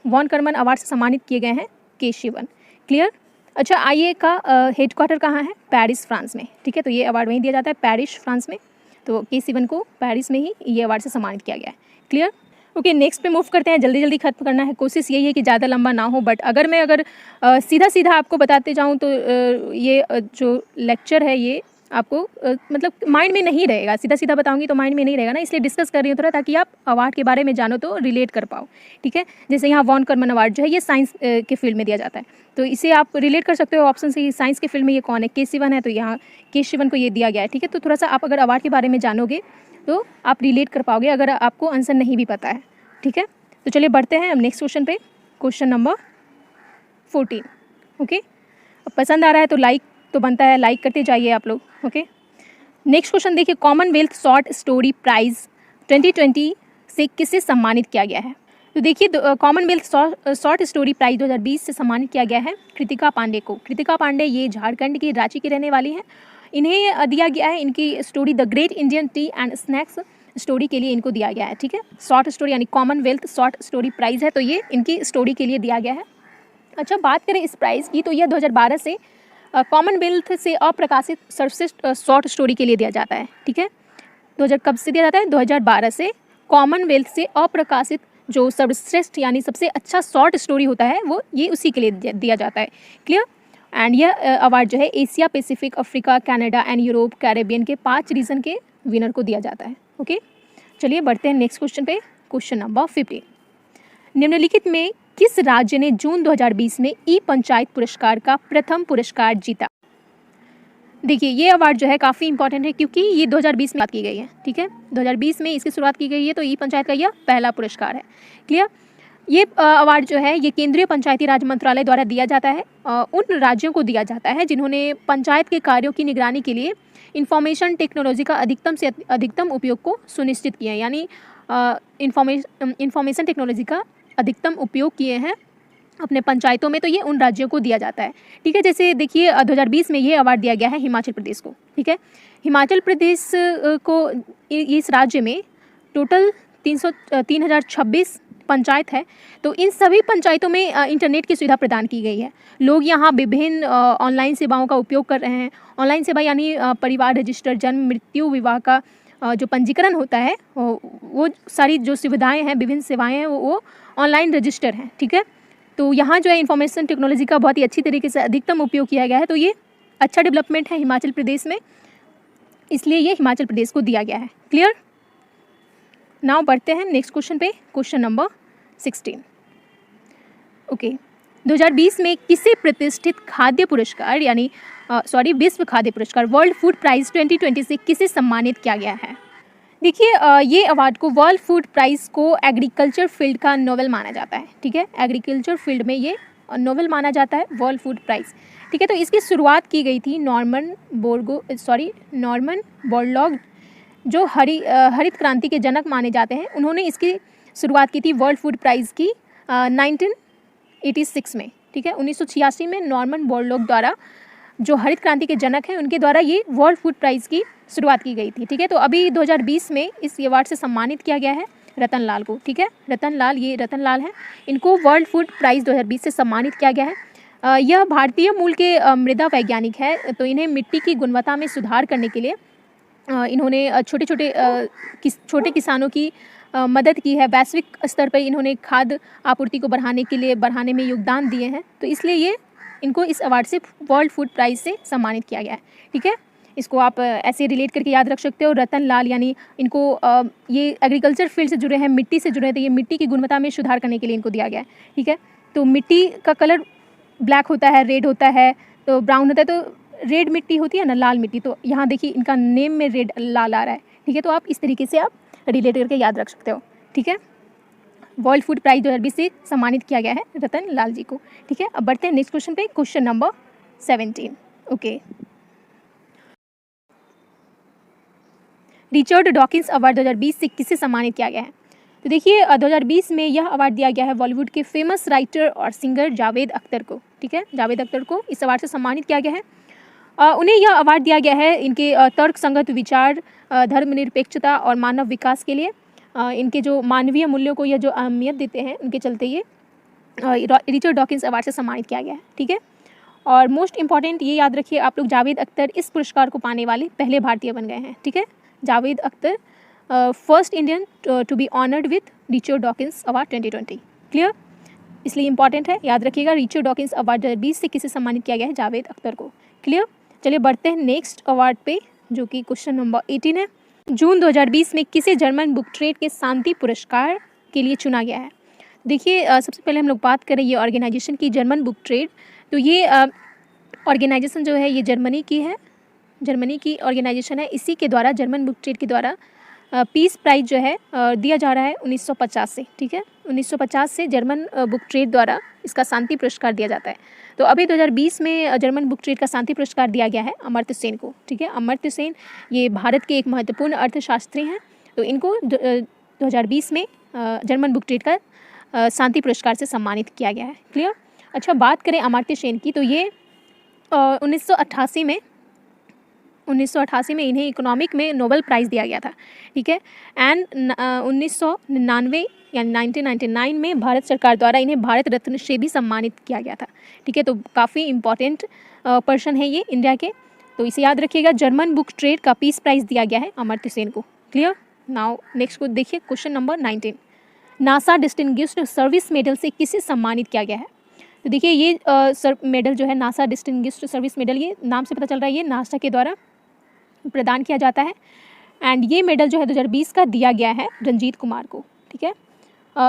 वॉन करमन अवार्ड से सम्मानित किए गए हैं के शिवन। क्लियर। अच्छा, IAEA का हेडक्वार्टर कहाँ है? पेरिस, फ्रांस में। ठीक है, तो ये अवार्ड वहीं दिया जाता है, पेरिस, फ्रांस में। तो के शिवन को पेरिस में ही ये अवार्ड से सम्मानित किया गया है। क्लियर। ओके, नेक्स्ट पे मूव करते हैं। जल्दी जल्दी खत्म करना है, कोशिश यही है कि ज़्यादा लंबा ना हो, बट अगर मैं सीधा सीधा आपको बताते जाऊँ तो ये जो लेक्चर है ये आपको मतलब माइंड में नहीं रहेगा। सीधा सीधा बताऊंगी तो माइंड में नहीं रहेगा ना, इसलिए डिस्कस कर रही हूँ थोड़ा, ताकि आप अवार्ड के बारे में जानो तो रिलेट कर पाओ। ठीक है, जैसे यहाँ वॉन करमन अवार्ड जो है ये साइंस के फील्ड में दिया जाता है, तो इसे आप रिलेट कर सकते हो ऑप्शन से। साइंस के फील्ड में ये कौन है? के शिवन है, तो यहाँ के शिवन को ये दिया गया है। ठीक है, तो थोड़ा सा आप अगर अवार्ड के बारे में जानोगे तो आप रिलेट कर पाओगे, अगर आपको आंसर नहीं भी पता है। ठीक है, तो चलिए बढ़ते हैं अब नेक्स्ट क्वेश्चन पे। क्वेश्चन नंबर 14, ओके, अब पसंद आ रहा है तो लाइक तो बनता है, लाइक करते जाइए आप लोग। ओके, नेक्स्ट क्वेश्चन देखिए, कॉमनवेल्थ शॉर्ट स्टोरी प्राइज़ 2020 से किसे सम्मानित किया गया है? तो देखिए कॉमनवेल्थ शॉर्ट स्टोरी प्राइज़ 2020 से सम्मानित किया गया है कृतिका पांडे को। कृतिका पांडे ये झारखंड की रांची की रहने वाली हैं। इन्हें दिया गया है इनकी story the great Indian T and snacks story के लिए इनको दिया गया है। ठीक है, शॉर्ट स्टोरी यानी कॉमनवेल्थ शॉर्ट स्टोरी प्राइज़ है, तो ये इनकी स्टोरी के लिए दिया गया है। अच्छा, बात करें इस प्राइज़ की तो यह 2012 से कॉमनवेल्थ से अप्रकाशित सर्वश्रेष्ठ शॉर्ट स्टोरी के लिए दिया जाता है। ठीक है, 2000 कब से दिया जाता है? 2012 से कॉमनवेल्थ से अप्रकाशित जो सर्वश्रेष्ठ यानी सबसे अच्छा शॉर्ट स्टोरी होता है वो ये उसी के लिए दिया जाता है। क्लियर? एंड यह अवार्ड जो है Asia Pacific, Africa, Canada and Europe, Caribbean के 5 रीजन के विनर को दिया जाता है। ओके, चलिए बढ़ते हैं नेक्स्ट क्वेश्चन पे। क्वेश्चन नंबर 15, निम्नलिखित में किस राज्य ने जून 2020 में ई पंचायत पुरस्कार का प्रथम पुरस्कार जीता? देखिए ये अवार्ड जो है काफ़ी इंपॉर्टेंट है क्योंकि ये 2020 में बात की गई है। ठीक है, 2020 में इसकी शुरुआत की गई है, तो ई पंचायत का यह पहला पुरस्कार है। क्लियर? ये अवार्ड जो है ये केंद्रीय पंचायती राज मंत्रालय द्वारा दिया जाता है। उन राज्यों को दिया जाता है जिन्होंने पंचायत के कार्यों की निगरानी के लिए इंफॉर्मेशन टेक्नोलॉजी का अधिकतम से अधिकतम उपयोग को सुनिश्चित किया है, यानी इंफॉर्मेशन टेक्नोलॉजी का अधिकतम उपयोग किए हैं अपने पंचायतों में, तो ये उन राज्यों को दिया जाता है। ठीक है, जैसे देखिए 2020 में ये अवार्ड दिया गया है हिमाचल प्रदेश को। ठीक है, हिमाचल प्रदेश को इस राज्य में टोटल 3026 पंचायत है, तो इन सभी पंचायतों में इंटरनेट की सुविधा प्रदान की गई है। लोग यहाँ विभिन्न ऑनलाइन सेवाओं का उपयोग कर रहे हैं। ऑनलाइन सेवा यानी परिवार रजिस्टर, जन्म, मृत्यु, विवाह का जो पंजीकरण होता है वो सारी जो सुविधाएं हैं, विभिन्न सेवाएं हैं वो ऑनलाइन रजिस्टर हैं। ठीक है, तो यहाँ जो है इंफॉर्मेशन टेक्नोलॉजी का बहुत ही अच्छी तरीके से अधिकतम उपयोग किया गया है, तो ये अच्छा डेवलपमेंट है हिमाचल प्रदेश में, इसलिए ये हिमाचल प्रदेश को दिया गया है। क्लियर? नाउ बढ़ते हैं नेक्स्ट क्वेश्चन पे। क्वेश्चन नंबर 16, ओके, 2020 में किसे प्रतिष्ठित खाद्य पुरस्कार यानी विश्व खाद्य पुरस्कार वर्ल्ड फूड प्राइज़ 2020 से किसे सम्मानित किया गया है? देखिए ये अवार्ड को वर्ल्ड फूड प्राइज़ को एग्रीकल्चर फील्ड का नोबेल माना जाता है। ठीक है, एग्रीकल्चर फील्ड में ये नोबेल माना जाता है वर्ल्ड फूड प्राइज़। ठीक है, तो इसकी शुरुआत की गई थी नॉर्मन बोरलॉग जो हरित क्रांति के जनक माने जाते हैं। उन्होंने इसकी शुरुआत की थी वर्ल्ड फूड प्राइज़ की 1986 में। ठीक है, 1986 में नॉर्मन बोरलॉग द्वारा, जो हरित क्रांति के जनक हैं, उनके द्वारा ये वर्ल्ड फूड प्राइज़ की शुरुआत की गई थी। ठीक है, तो अभी 2020 में इस अवार्ड से सम्मानित किया गया है रतन लाल को। ठीक है, रतन लाल हैं, इनको वर्ल्ड फूड प्राइज़ 2020 से सम्मानित किया गया है। यह भारतीय मूल के मृदा वैज्ञानिक है, तो इन्हें मिट्टी की गुणवत्ता में सुधार करने के लिए इन्होंने छोटे किसानों की मदद की है। वैश्विक स्तर पर इन्होंने खाद्य आपूर्ति को बढ़ाने में योगदान दिए हैं, तो इसलिए इनको इस अवार्ड से वर्ल्ड फूड प्राइज़ से सम्मानित किया गया है। ठीक है, इसको आप ऐसे रिलेट करके याद रख सकते हो। रतन लाल यानी इनको ये एग्रीकल्चर फील्ड से जुड़े हैं, मिट्टी से जुड़े हैं, तो ये मिट्टी की गुणवत्ता में सुधार करने के लिए इनको दिया गया है। ठीक है, तो मिट्टी का कलर ब्लैक होता है, रेड होता है, तो ब्राउन होता है, तो रेड मिट्टी होती है ना, लाल मिट्टी, तो यहाँ देखिए इनका नेम में रेड लाल आ रहा है। ठीक है, तो आप इस तरीके से आप रिलेट करके याद रख सकते हो। ठीक है, वर्ल्ड फूड प्राइज़ 2020 से सम्मानित किया गया है रतन लाल जी को। ठीक है, अब बढ़ते हैं नेक्स्ट क्वेश्चन पे। Question number 17, okay, Richard Dawkins award 2020 से किसे सम्मानित किया गया है? तो देखिए 2020 में यह अवार्ड दिया गया है बॉलीवुड के फेमस राइटर और सिंगर जावेद अख्तर को। ठीक है, जावेद अख्तर को इस अवार्ड से सम्मानित किया गया है। उन्हें यह अवार्ड दिया गया है इनके तर्कसंगत विचार, धर्मनिरपेक्षता और मानव विकास के लिए। इनके जो मानवीय मूल्यों को यह जो अहमियत देते हैं, उनके चलते ये रिचर्ड डॉकिंस अवार्ड से सम्मानित किया गया है। ठीक है, और मोस्ट इंपॉर्टेंट ये याद रखिए आप लोग, जावेद अख्तर इस पुरस्कार को पाने वाले पहले भारतीय बन गए हैं। ठीक है, Javed Akhtar first Indian to be honoured with Richard Dawkins award 2020। Clear? इसलिए इंपॉर्टेंट है, याद रखिएगा। रिचर्ड डॉकिंस अवार्ड 2020 से किसे सम्मानित किया गया है? जावेद अख्तर को। क्लियर? चलिए बढ़ते हैं नेक्स्ट अवार्ड पे, जो कि क्वेश्चन नंबर 18 है। जून 2020 में किसे जर्मन बुक ट्रेड के शांति पुरस्कार के लिए चुना गया है? देखिए सबसे पहले हम लोग बात करें ये ऑर्गेनाइजेशन की, जर्मन बुक ट्रेड। तो ये ऑर्गेनाइजेशन जो है ये जर्मनी की है, जर्मनी की ऑर्गेनाइजेशन है। इसी के द्वारा, जर्मन बुक ट्रेड के द्वारा पीस प्राइज जो है दिया जा रहा है 1950 से, ठीक है। 1950 से जर्मन बुक ट्रेड द्वारा इसका शांति पुरस्कार दिया जाता है। तो अभी 2020 में जर्मन बुक ट्रेड का शांति पुरस्कार दिया गया है अमर्त्य सेन को, ठीक है। अमर्त्य सेन ये भारत के एक महत्वपूर्ण अर्थशास्त्री हैं, तो इनको 2020 में जर्मन बुक ट्रेड का शांति पुरस्कार से सम्मानित किया गया है। क्लियर। अच्छा, बात करें अमर्त्य सेन की, तो ये 1988 में इन्हें इकोनॉमिक में नोबेल प्राइज़ दिया गया था, ठीक है। एंड 1999 यानी 1999 में भारत सरकार द्वारा इन्हें भारत रत्न से भी सम्मानित किया गया था, ठीक है। तो काफ़ी इंपॉर्टेंट पर्सन है ये इंडिया के, तो इसे याद रखिएगा। जर्मन बुक ट्रेड का पीस प्राइज़ दिया गया है अमर्त्य सेन को। क्लियर। नाउ नेक्स्ट को देखिए, question number 19। NASA distinguished service medal से किसे सम्मानित किया गया है? तो देखिए ये मेडल जो है नासा डिस्टिंग्विश्ड सर्विस मेडल, ये नाम से पता चल रहा है ये नासा के द्वारा प्रदान किया जाता है। एंड ये मेडल जो है 2020 का दिया गया है रंजीत कुमार को, ठीक है।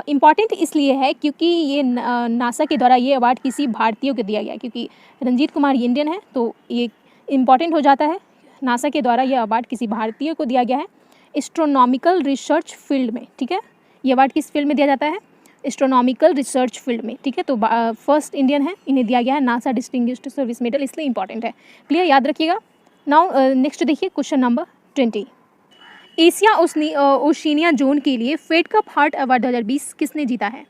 इम्पॉर्टेंट इसलिए है क्योंकि ये नासा के द्वारा ये अवार्ड किसी भारतीय को दिया गया है, क्योंकि रंजीत कुमार इंडियन है, तो ये इम्पॉर्टेंट हो जाता है। नासा के द्वारा ये अवार्ड किसी भारतीय को दिया गया है एस्ट्रोनॉमिकल रिसर्च फील्ड में, ठीक है। ये अवार्ड किस फील्ड में दिया जाता है? एस्ट्रोनॉमिकल रिसर्च फील्ड में, ठीक है। तो फर्स्ट इंडियन है, इन्हें दिया गया है नासा डिस्टिंग्विश्ड सर्विस मेडल, इसलिए इंपॉर्टेंट है। क्लियर, याद रखिएगा। नाउ नेक्स्ट देखिए, question number 20। Asia Oceania zone के लिए फेड कप हार्ट अवार्ड 2020 किसने जीता है?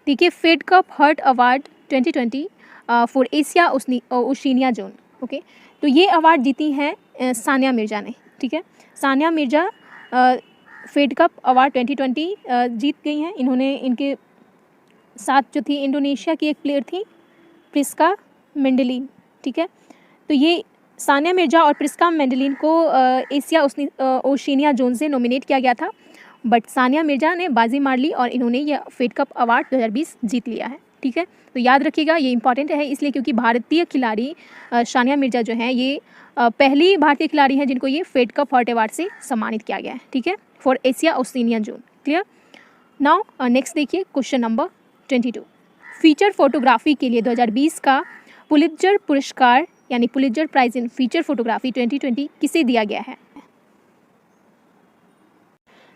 देखिए, Fed Cup heart award 2020 for Asia Oceania zone, okay. तो ये अवार्ड जीती हैं सानिया मिर्ज़ा ने, ठीक है। Sania Mirza Fed Cup award 2020 जीत गई हैं। इन्होंने, इनके साथ जो थी इंडोनेशिया की एक प्लेयर थी प्रिस्का मेंडेलिन, ठीक है। तो ये सानिया मिर्ज़ा और प्रिस्का मेंडेलिन को एशिया ओशिनिया जोन से नॉमिनेट किया गया था, बट सानिया मिर्ज़ा ने बाजी मार ली और इन्होंने ये फेड कप अवार्ड 2020 जीत लिया है, ठीक है। तो याद रखिएगा, ये इंपॉर्टेंट है इसलिए क्योंकि भारतीय खिलाड़ी सानिया मिर्ज़ा जो हैं ये पहली भारतीय खिलाड़ी हैं जिनको ये फेड कप हार्ट अवार्ड से सम्मानित किया गया है, ठीक है, for Asia Oceania zone. Clear. Now next देखिए, क्वेश्चन नंबर 22। फीचर फोटोग्राफी के लिए 2020 का पुलित्जर पुरस्कार यानी Pulitzer prize in feature photography 2020 किसे दिया गया है?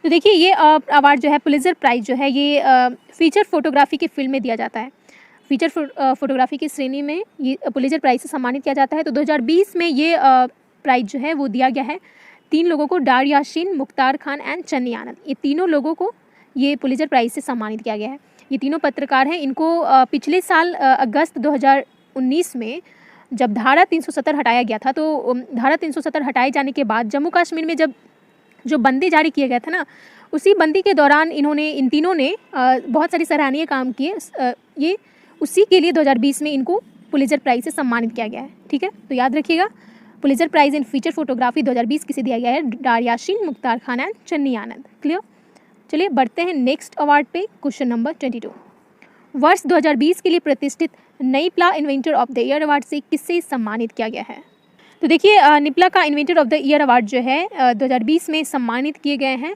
तो देखिए ये अवार्ड जो है पुलित्जर प्राइज जो है ये फीचर फोटोग्राफी के फील्ड में दिया जाता है। फीचर फोटोग्राफी की श्रेणी में ये पुलित्जर प्राइज से सम्मानित किया जाता है। तो 2020 में ये प्राइज जो है वो दिया गया है 3 लोगों को, डार याशीन, मुख्तार खान एंड चन्नी आनंद। ये तीनों लोगों को ये पुलित्जर प्राइज से सम्मानित किया गया है। ये तीनों पत्रकार हैं। इनको पिछले साल अगस्त 2019 में जब धारा 370 हटाया गया था, तो धारा 370 हटाए जाने के बाद जम्मू कश्मीर में जब जो बंदी जारी किया गया था ना, उसी बंदी के दौरान इन तीनों ने बहुत सारी सराहनीय काम किए। ये उसी के लिए 2020 में इनको पुलित्जर प्राइज से सम्मानित किया गया है, ठीक है। तो याद रखिएगा, Pulitzer prize in feature photography 2020 किसे दिया गया है? डार याशीन, मुख्तार खान एंड चन्नी आनंद। क्लियर। चलिए बढ़ते हैं नेक्स्ट अवार्ड पे, क्वेश्चन नंबर 22। वर्ष 2020 के लिए प्रतिष्ठित निपला inventor of the year award से किससे सम्मानित किया गया है? तो देखिए निपला का inventor of the year award जो है 2020 में सम्मानित किए गए हैं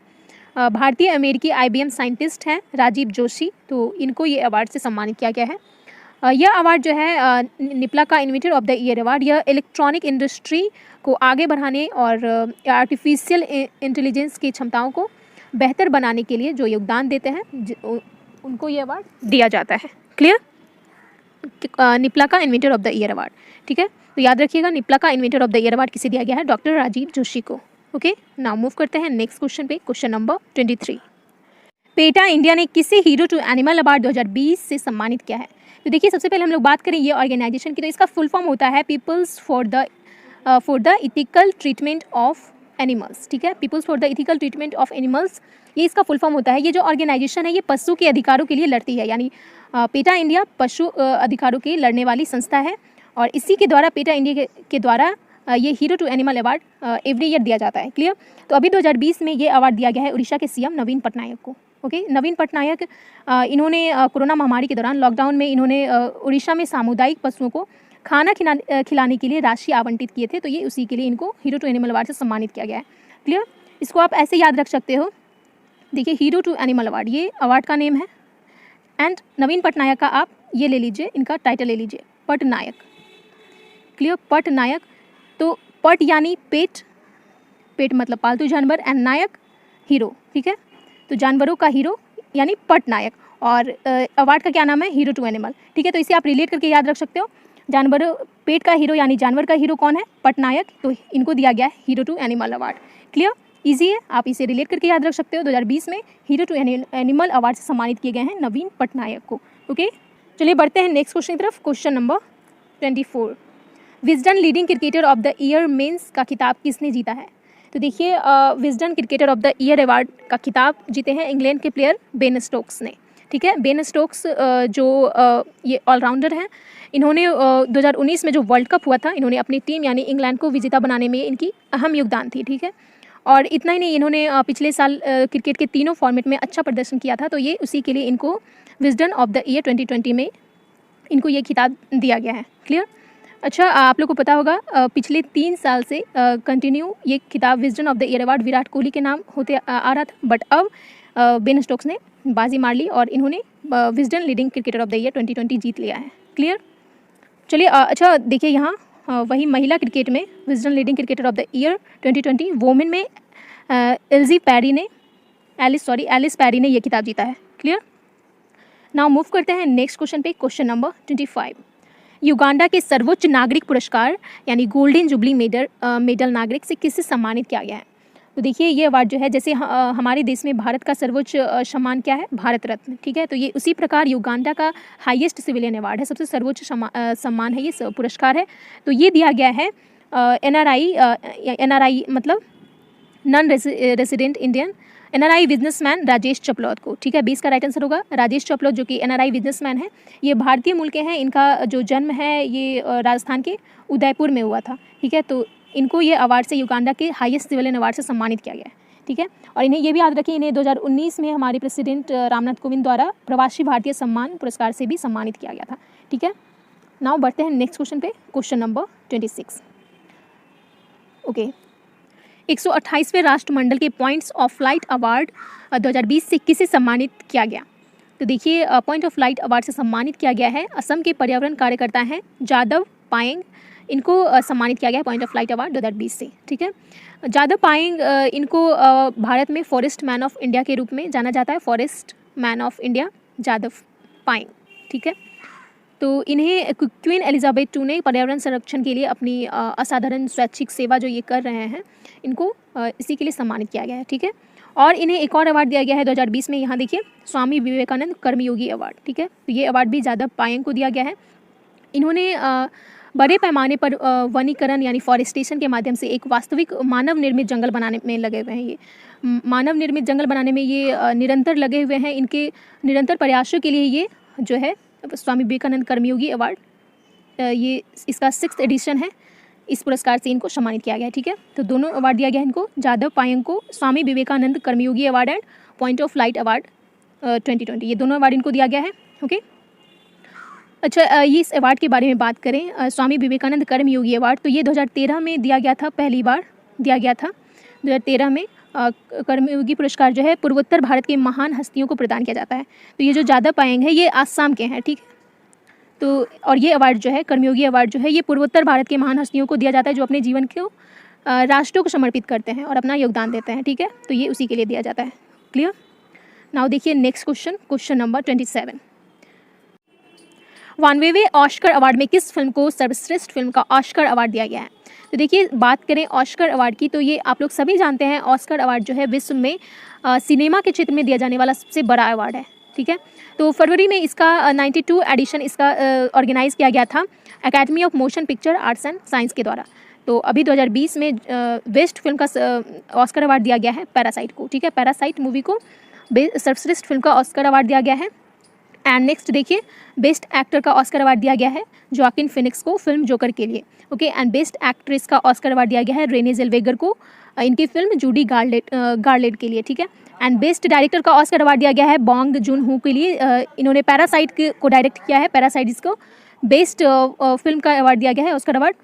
भारतीय अमेरिकी IBM साइंटिस्ट हैं राजीव जोशी। तो इनको ये अवार्ड से सम्मानित किया गया है। यह अवार्ड जो है निपला का inventor of the year award, यह इलेक्ट्रॉनिक इंडस्ट्री को आगे बढ़ाने और आर्टिफिशियल इंटेलिजेंस की क्षमताओं को बेहतर बनाने के लिए जो योगदान देते हैं उनको ये अवार्ड दिया जाता है। क्लियर। निपला का inventor of the year award, ठीक है। तो याद रखिएगा, निपला का inventor of the year award किसे दिया गया है? डॉक्टर राजीव जोशी को। ओके, नाउ मूव करते हैं नेक्स्ट क्वेश्चन पे, क्वेश्चन नंबर 23। पेटा इंडिया ने किसे हीरो टू एनिमल अवार्ड 2020 से सम्मानित किया है? तो देखिए सबसे पहले हम लोग बात करें ये ऑर्गेनाइजेशन की, तो इसका फुल फॉर्म होता है people's for the ethical treatment of animals, ठीक है। People's for the ethical treatment of animals, ये इसका फुल फॉर्म होता है। ये जो ऑर्गेनाइजेशन है ये पशु के अधिकारों के लिए लड़ती है, यानी पेटा इंडिया पशु अधिकारों के लड़ने वाली संस्था है और इसी के द्वारा पेटा इंडिया के द्वारा ये hero to animal award every year दिया जाता है। क्लियर। तो अभी 2020 में ये अवार्ड दिया गया है उड़ीसा के CM नवीन पटनायक को। ओके, नवीन पटनायक इन्होंने कोरोना महामारी के दौरान लॉकडाउन में इन्होंने उड़ीसा में सामुदायिक पशुओं को खाना खिलाने के लिए राशि आवंटित किए थे, तो ये उसी के लिए इनको हीरो टू एनिमल अवार्ड से सम्मानित किया गया है। क्लियर। इसको आप ऐसे याद रख सकते हो, देखिए हीरो टू एनिमल अवार्ड ये अवार्ड का नेम है एंड नवीन पटनायक का आप ये ले लीजिए, इनका टाइटल ले लीजिए, पटनायक। क्लियर, पटनायक। तो पट यानी पेट, पेट मतलब पालतू जानवर, एंड नायक, हीरो, ठीक है। तो जानवरों का हीरो यानी पटनायक, और अवार्ड का क्या नाम है, हीरो टू एनिमल, ठीक है। तो इसे आप रिलेट करके याद रख सकते हो। जानवरों, पेट का हीरो यानी जानवर का हीरो कौन है, पटनायक, तो इनको दिया गया है hero to animal award. Clear, easy है, आप इसे रिलेट करके याद रख सकते हो। 2020 में हीरो टू एनिमल अवार्ड से सम्मानित किए गए हैं नवीन पटनायक को। ओके, चलिए बढ़ते हैं नेक्स्ट क्वेश्चन की तरफ। Question number 24, Wisden leading cricketer of the year men's का खिताब किसने जीता है। तो देखिए, Wisden cricketer of the year award का खिताब जीते हैं इंग्लैंड के प्लेयर बेन स्टोक्स ने, ठीक है। बेन स्टोक्स जो ये ऑलराउंडर हैं, इन्होंने 2019 में जो वर्ल्ड कप हुआ था, इन्होंने अपनी टीम यानी इंग्लैंड को विजेता बनाने में इनकी अहम योगदान थी, ठीक है। और इतना ही नहीं, इन्होंने पिछले साल क्रिकेट के तीनों फॉर्मेट में अच्छा प्रदर्शन किया था, तो ये उसी के लिए इनको विजडन ऑफ द ईयर 2020 में इनको ये खिताब दिया गया है। क्लियर, अच्छा, आप लोग को पता होगा पिछले 3 साल से कंटिन्यू ये खिताब Wisden of the year award Virat Kohli के नाम होते आ रहा था, बट अब बेन स्टोक्स ने बाजी मार ली और इन्होंने Wisden leading cricketer of the year 2020 जीत लिया है। क्लियर, चलिए अच्छा देखिए यहाँ वही महिला क्रिकेट में Wisden leading cricketer of the year 2020 women में एलिस पैरी ने ये खिताब जीता है। क्लियर, नाउ मूव करते हैं नेक्स्ट क्वेश्चन पे। क्वेश्चन नंबर 25, युगांडा के सर्वोच्च नागरिक पुरस्कार यानी गोल्डन जुबली मेडल नागरिक से किससे सम्मानित किया गया है। तो देखिए, ये अवार्ड जो है, जैसे हमारे देश में भारत का सर्वोच्च सम्मान क्या है, भारत रत्न, ठीक है। तो ये उसी प्रकार युगांडा का हाईएस्ट सिविलियन अवार्ड है, सबसे सर्वोच्च सम्मान है, ये पुरस्कार है। तो ये दिया गया है NRI मतलब non resident Indian NRI businessman Rajesh Chaplot को, ठीक है। 20 का राइट आंसर होगा राजेश चपलौत, जो कि NRI बिजनेसमैन है। ये भारतीय मूल के हैं, इनका जो जन्म है ये राजस्थान के उदयपुर में हुआ था, ठीक है। तो इनको ये अवार्ड से युगांडा के हाईएस्ट सिविलियन अवार्ड से सम्मानित किया गया है, ठीक है। और इन्हें ये भी याद रखिए, इन्हें 2019 में हमारे प्रेसिडेंट रामनाथ कोविंद द्वारा प्रवासी भारतीय सम्मान पुरस्कार से भी सम्मानित किया गया था, ठीक है। नाउ बढ़ते हैं नेक्स्ट क्वेश्चन पे। Question number 26, okay. 128वें राष्ट्रमंडल के पॉइंट्स ऑफ लाइट अवार्ड 2020 से किसे सम्मानित किया गया। तो देखिए, पॉइंट ऑफ लाइट अवार्ड से सम्मानित किया गया है असम के पर्यावरण कार्यकर्ता हैं जादव पायेंग, इनको सम्मानित किया गया है पॉइंट ऑफ लाइट अवार्ड 2020 से, ठीक है। जादव पायेंग इनको भारत में फॉरेस्ट मैन ऑफ इंडिया के रूप में जाना जाता है, forest man of India Jadav Payeng, ठीक है। तो इन्हें क्वीन एलिजाबेथ II ने पर्यावरण संरक्षण के लिए अपनी असाधारण स्वैच्छिक सेवा जो ये कर रहे हैं, इनको इसी के लिए सम्मानित किया गया है, ठीक है। और इन्हें एक और अवार्ड दिया गया है 2020 में, यहाँ देखिए, स्वामी विवेकानंद कर्मयोगी अवार्ड, ठीक है। तो ये अवार्ड भी जादव पायेंग को दिया गया है। इन्होंने बड़े पैमाने पर वनीकरण यानी फॉरेस्टेशन के माध्यम से एक वास्तविक मानव निर्मित जंगल बनाने में लगे हुए हैं। ये मानव निर्मित जंगल बनाने में ये निरंतर लगे हुए हैं। इनके निरंतर प्रयासों के लिए ये जो है स्वामी विवेकानंद कर्मयोगी अवार्ड, ये इसका 6th एडिशन है, इस पुरस्कार से इनको सम्मानित किया गया है, ठीक है। तो दोनों अवार्ड दिया गया है इनको, जादव पायेंग को Swami Vivekananda Karmayogi award and point of light award 2020, ये दोनों अवार्ड इनको दिया गया है, ओके। अच्छा, ये इस अवार्ड के बारे में बात करें, स्वामी विवेकानंद कर्मयोगी अवार्ड, तो ये 2013 में दिया गया था, पहली बार दिया गया था 2013 में। कर्मयोगी पुरस्कार जो है पूर्वोत्तर भारत के महान हस्तियों को प्रदान किया जाता है। तो ये जो जादव पायेंग है ये आसाम के हैं, ठीक है। तो और ये अवार्ड जो है, कर्मयोगी अवार्ड जो है, ये पूर्वोत्तर भारत के महान हस्तियों को दिया जाता है जो अपने जीवन को राष्ट्रों को समर्पित करते हैं और अपना योगदान देते हैं, ठीक है। तो ये उसी के लिए दिया जाता है। क्लियर, नाउ देखिए नेक्स्ट क्वेश्चन, क्वेश्चन नंबर 27, 92वें ऑस्कर अवार्ड में किस फिल्म को सर्वश्रेष्ठ फिल्म का ऑस्कर अवार्ड दिया गया है। तो देखिए, बात करें ऑस्कर अवार्ड की, तो ये आप लोग सभी जानते हैं, ऑस्कर अवार्ड जो है विश्व में सिनेमा के क्षेत्र में दिया जाने वाला सबसे बड़ा अवार्ड है, ठीक है। तो फरवरी में इसका 92 एडिशन इसका ऑर्गेनाइज किया गया था academy of motion picture arts and science के द्वारा। तो अभी 2020 में बेस्ट फिल्म का ऑस्कर अवार्ड दिया गया है पैरासाइट को, ठीक है। पैरासाइट मूवी को सर्वश्रेष्ठ फिल्म का ऑस्कर अवार्ड दिया गया है। एंड नेक्स्ट देखिए, बेस्ट एक्टर का ऑस्कर अवार्ड दिया गया है जोआकिन फिनिक्स को फिल्म जोकर के लिए, ओके। एंड बेस्ट एक्ट्रेस का ऑस्कर अवार्ड दिया गया है रेने ज़ेल्वेगर को इनकी फिल्म जूडी गार्लेट के लिए, ठीक है। एंड बेस्ट डायरेक्टर का ऑस्कर अवार्ड दिया गया है बॉन्ग जून हो के लिए, इन्होंने पैरासाइट को डायरेक्ट किया है, पैरासाइट इसको बेस्ट फिल्म का अवार्ड दिया गया है, ऑस्कर अवार्ड।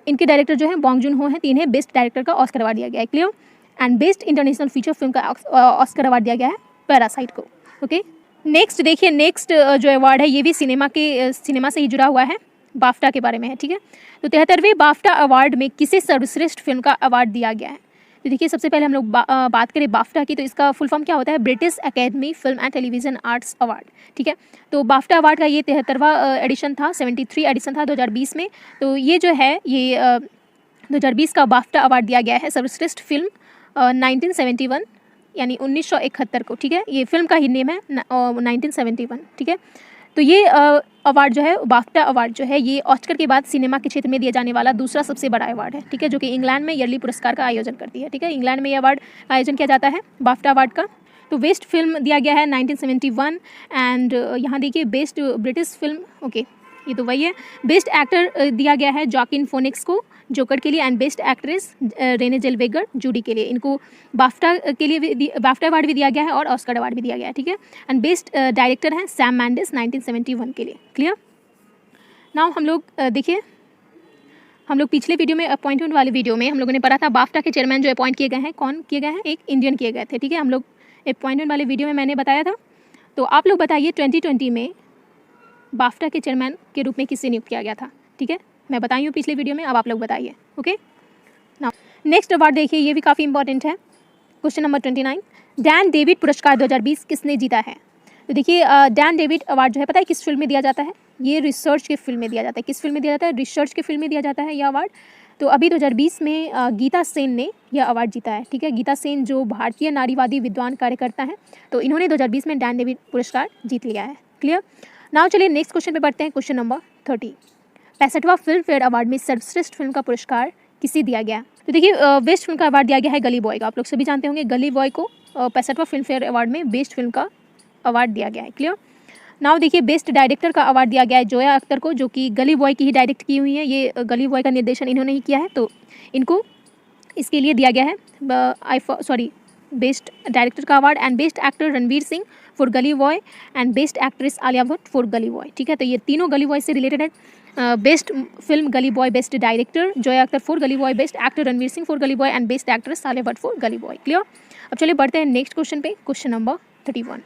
इनके डायरेक्टर जो है बॉन्ग जून हो हैं, तो इन्हें बेस्ट डायरेक्टर का ऑस्कर अवार्ड दिया गया है, clear. And best international feature film का ऑस्कर अवार्ड दिया गया है पैरासाइट को, ओके। नेक्स्ट देखिए, नेक्स्ट जो अवार्ड है ये भी सिनेमा से ही जुड़ा हुआ है, बाफ्टा के बारे में है, ठीक है। तो 73वें बाफ्टा अवार्ड में किसे सर्वश्रेष्ठ फिल्म का अवार्ड दिया गया है। तो देखिए सबसे पहले हम लोग बात करें बाफ्टा की, तो इसका फुल फॉर्म क्या होता है, British academy film and television arts award, ठीक है। तो बाफ्टा अवार्ड का ये 73वां एडिशन था, 73 एडिशन था 2020 में। तो ये जो है ये 2020 का बाफ्टा अवार्ड दिया गया है सर्वश्रेष्ठ फिल्म 1971 यानी 1971 को, ठीक है। ये फिल्म का ही नेम है 1971, ठीक है। तो ये अवार्ड जो है, बाफ्टा अवार्ड जो है, ये ऑस्कर के बाद सिनेमा के क्षेत्र में दिया जाने वाला दूसरा सबसे बड़ा अवार्ड है, ठीक है, जो कि इंग्लैंड में ईयरली पुरस्कार का आयोजन करती है, ठीक है। इंग्लैंड में ये अवार्ड का आयोजन किया जाता है बाफ्टा अवार्ड का। तो बेस्ट फिल्म दिया गया है 1971 एंड यहाँ देखिए बेस्ट ब्रिटिश फिल्म, ओके ये तो वही है। बेस्ट एक्टर दिया गया है जॉकिन फोनिक्स को जोकर के लिए, and best actress Renee Zellweger Judy के लिए। इनको बाफ्टा के लिए भी बाफ्टा अवार्ड भी दिया गया है और ऑस्कर अवार्ड भी दिया गया है, ठीक है। एंड बेस्ट डायरेक्टर हैं सैम मेंडिस 1971 के लिए। क्लियर। नाउ हम लोग देखिए, हम लोग पिछले वीडियो में अपॉइंटमेंट वाले वीडियो में हम लोगों ने पढ़ा था बाफ्टा के चेयरमैन जो अपॉइंट किए गए हैं, कौन किए गए हैं, एक इंडियन किए गए थे, ठीक है। हम लोग अपॉइंटमेंट वाले वीडियो में मैंने बताया था। तो आप लोग बताइए 2020 में बाफ्टा के चेयरमैन के रूप में किससे नियुक्त किया गया था, ठीक है। मैं बताई हूँ पिछले वीडियो में, अब आप लोग बताइए, ओके। नाउ नेक्स्ट अवार्ड देखिए, ये भी काफ़ी इंपॉर्टेंट है। क्वेश्चन नंबर 29, डैन डेविड पुरस्कार 2020 किसने जीता है। तो देखिए डैन डेविड अवार्ड जो है पता है किस फिल्म में दिया जाता है, ये रिसर्च के फिल्म में दिया जाता है। किस फिल्म में दिया जाता है, रिसर्च के फिल्म में दिया जाता है यह अवार्ड। तो अभी 2020 में गीता सेन ने यह अवार्ड जीता है, ठीक है। गीता सेन जो भारतीय नारीवादी विद्वान कार्यकर्ता हैं, तो इन्होंने 2020 में डैन डेविड पुरस्कार जीत लिया है। क्लियर। नाउ चलिए नेक्स्ट क्वेश्चन पे बढ़ते हैं। क्वेश्चन नंबर 30, 65वां फिल्म फेयर अवार्ड में सर्वश्रेष्ठ फिल्म का पुरस्कार किसे दिया गया। तो देखिए बेस्ट फिल्म का अवार्ड दिया गया है गली बॉय का। आप लोग सभी जानते होंगे गली बॉय को 65वां फिल्म फेयर अवार्ड में बेस्ट फिल्म का अवार्ड दिया गया है। क्लियर। नाउ देखिए बेस्ट डायरेक्टर का अवार्ड दिया गया है जोया अख्तर को, जो कि गली बॉय की ही डायरेक्ट की हुई है। ये गली बॉय का निर्देशन इन्होंने ही किया है, तो इनको इसके लिए दिया गया है बेस्ट डायरेक्टर का award. And best actor Ranveer Singh for Gully Boy and best actress Alia Bhatt for Gully Boy, ठीक है। तो ये तीनों गली बॉय से रिलेटेड है। Best film Gully Boy, best director Zoya Akhtar for Gully Boy, best actor Ranveer Singh for Gully Boy and best actress Alia Bhatt for Gully Boy. Clear. अब चलिए बढ़ते हैं नेक्स्ट क्वेश्चन पे। क्वेश्चन नंबर 31,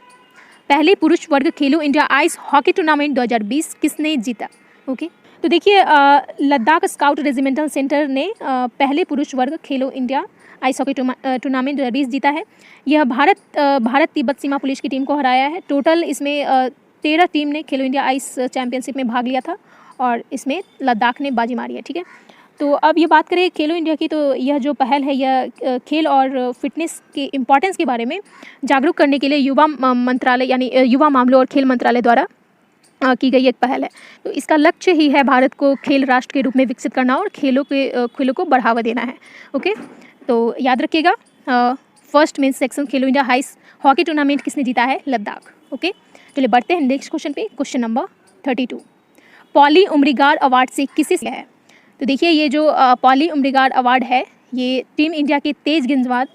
पहले पुरुष वर्ग खेलो इंडिया आइस हॉकी टूर्नामेंट 2020 किसने जीता। ओके तो देखिए लद्दाख स्काउट रेजिमेंटल सेंटर ने पहले पुरुष वर्ग खेलो इंडिया आइस हॉकी टूर्नामेंट 2020 जीता है। यह भारत तिब्बत सीमा पुलिस की टीम को हराया है। टोटल इसमें 13 टीम ने खेलो इंडिया आइस चैंपियनशिप में भाग लिया था और इसमें लद्दाख ने बाजी मारी है, ठीक है। तो अब ये बात करें खेलो इंडिया की, तो यह जो पहल है यह खेल और फिटनेस के इम्पोर्टेंस के बारे में जागरूक करने के लिए युवा मंत्रालय यानी युवा मामलों और खेल मंत्रालय द्वारा की गई एक पहल है। तो इसका लक्ष्य ही है भारत को खेल राष्ट्र के रूप में विकसित करना और खेलों को बढ़ावा देना है। ओके तो याद रखिएगा फर्स्ट मेंस सेक्शन खेलो इंडिया हाइस हॉकी टूर्नामेंट किसने जीता है, लद्दाख। ओके चलिए बढ़ते हैं नेक्स्ट क्वेश्चन पे। क्वेश्चन नंबर 32, पॉली उमरीगार अवार्ड से किसे है। तो देखिए ये जो पॉली उमरीगार अवार्ड है ये टीम इंडिया के तेज गेंदबाज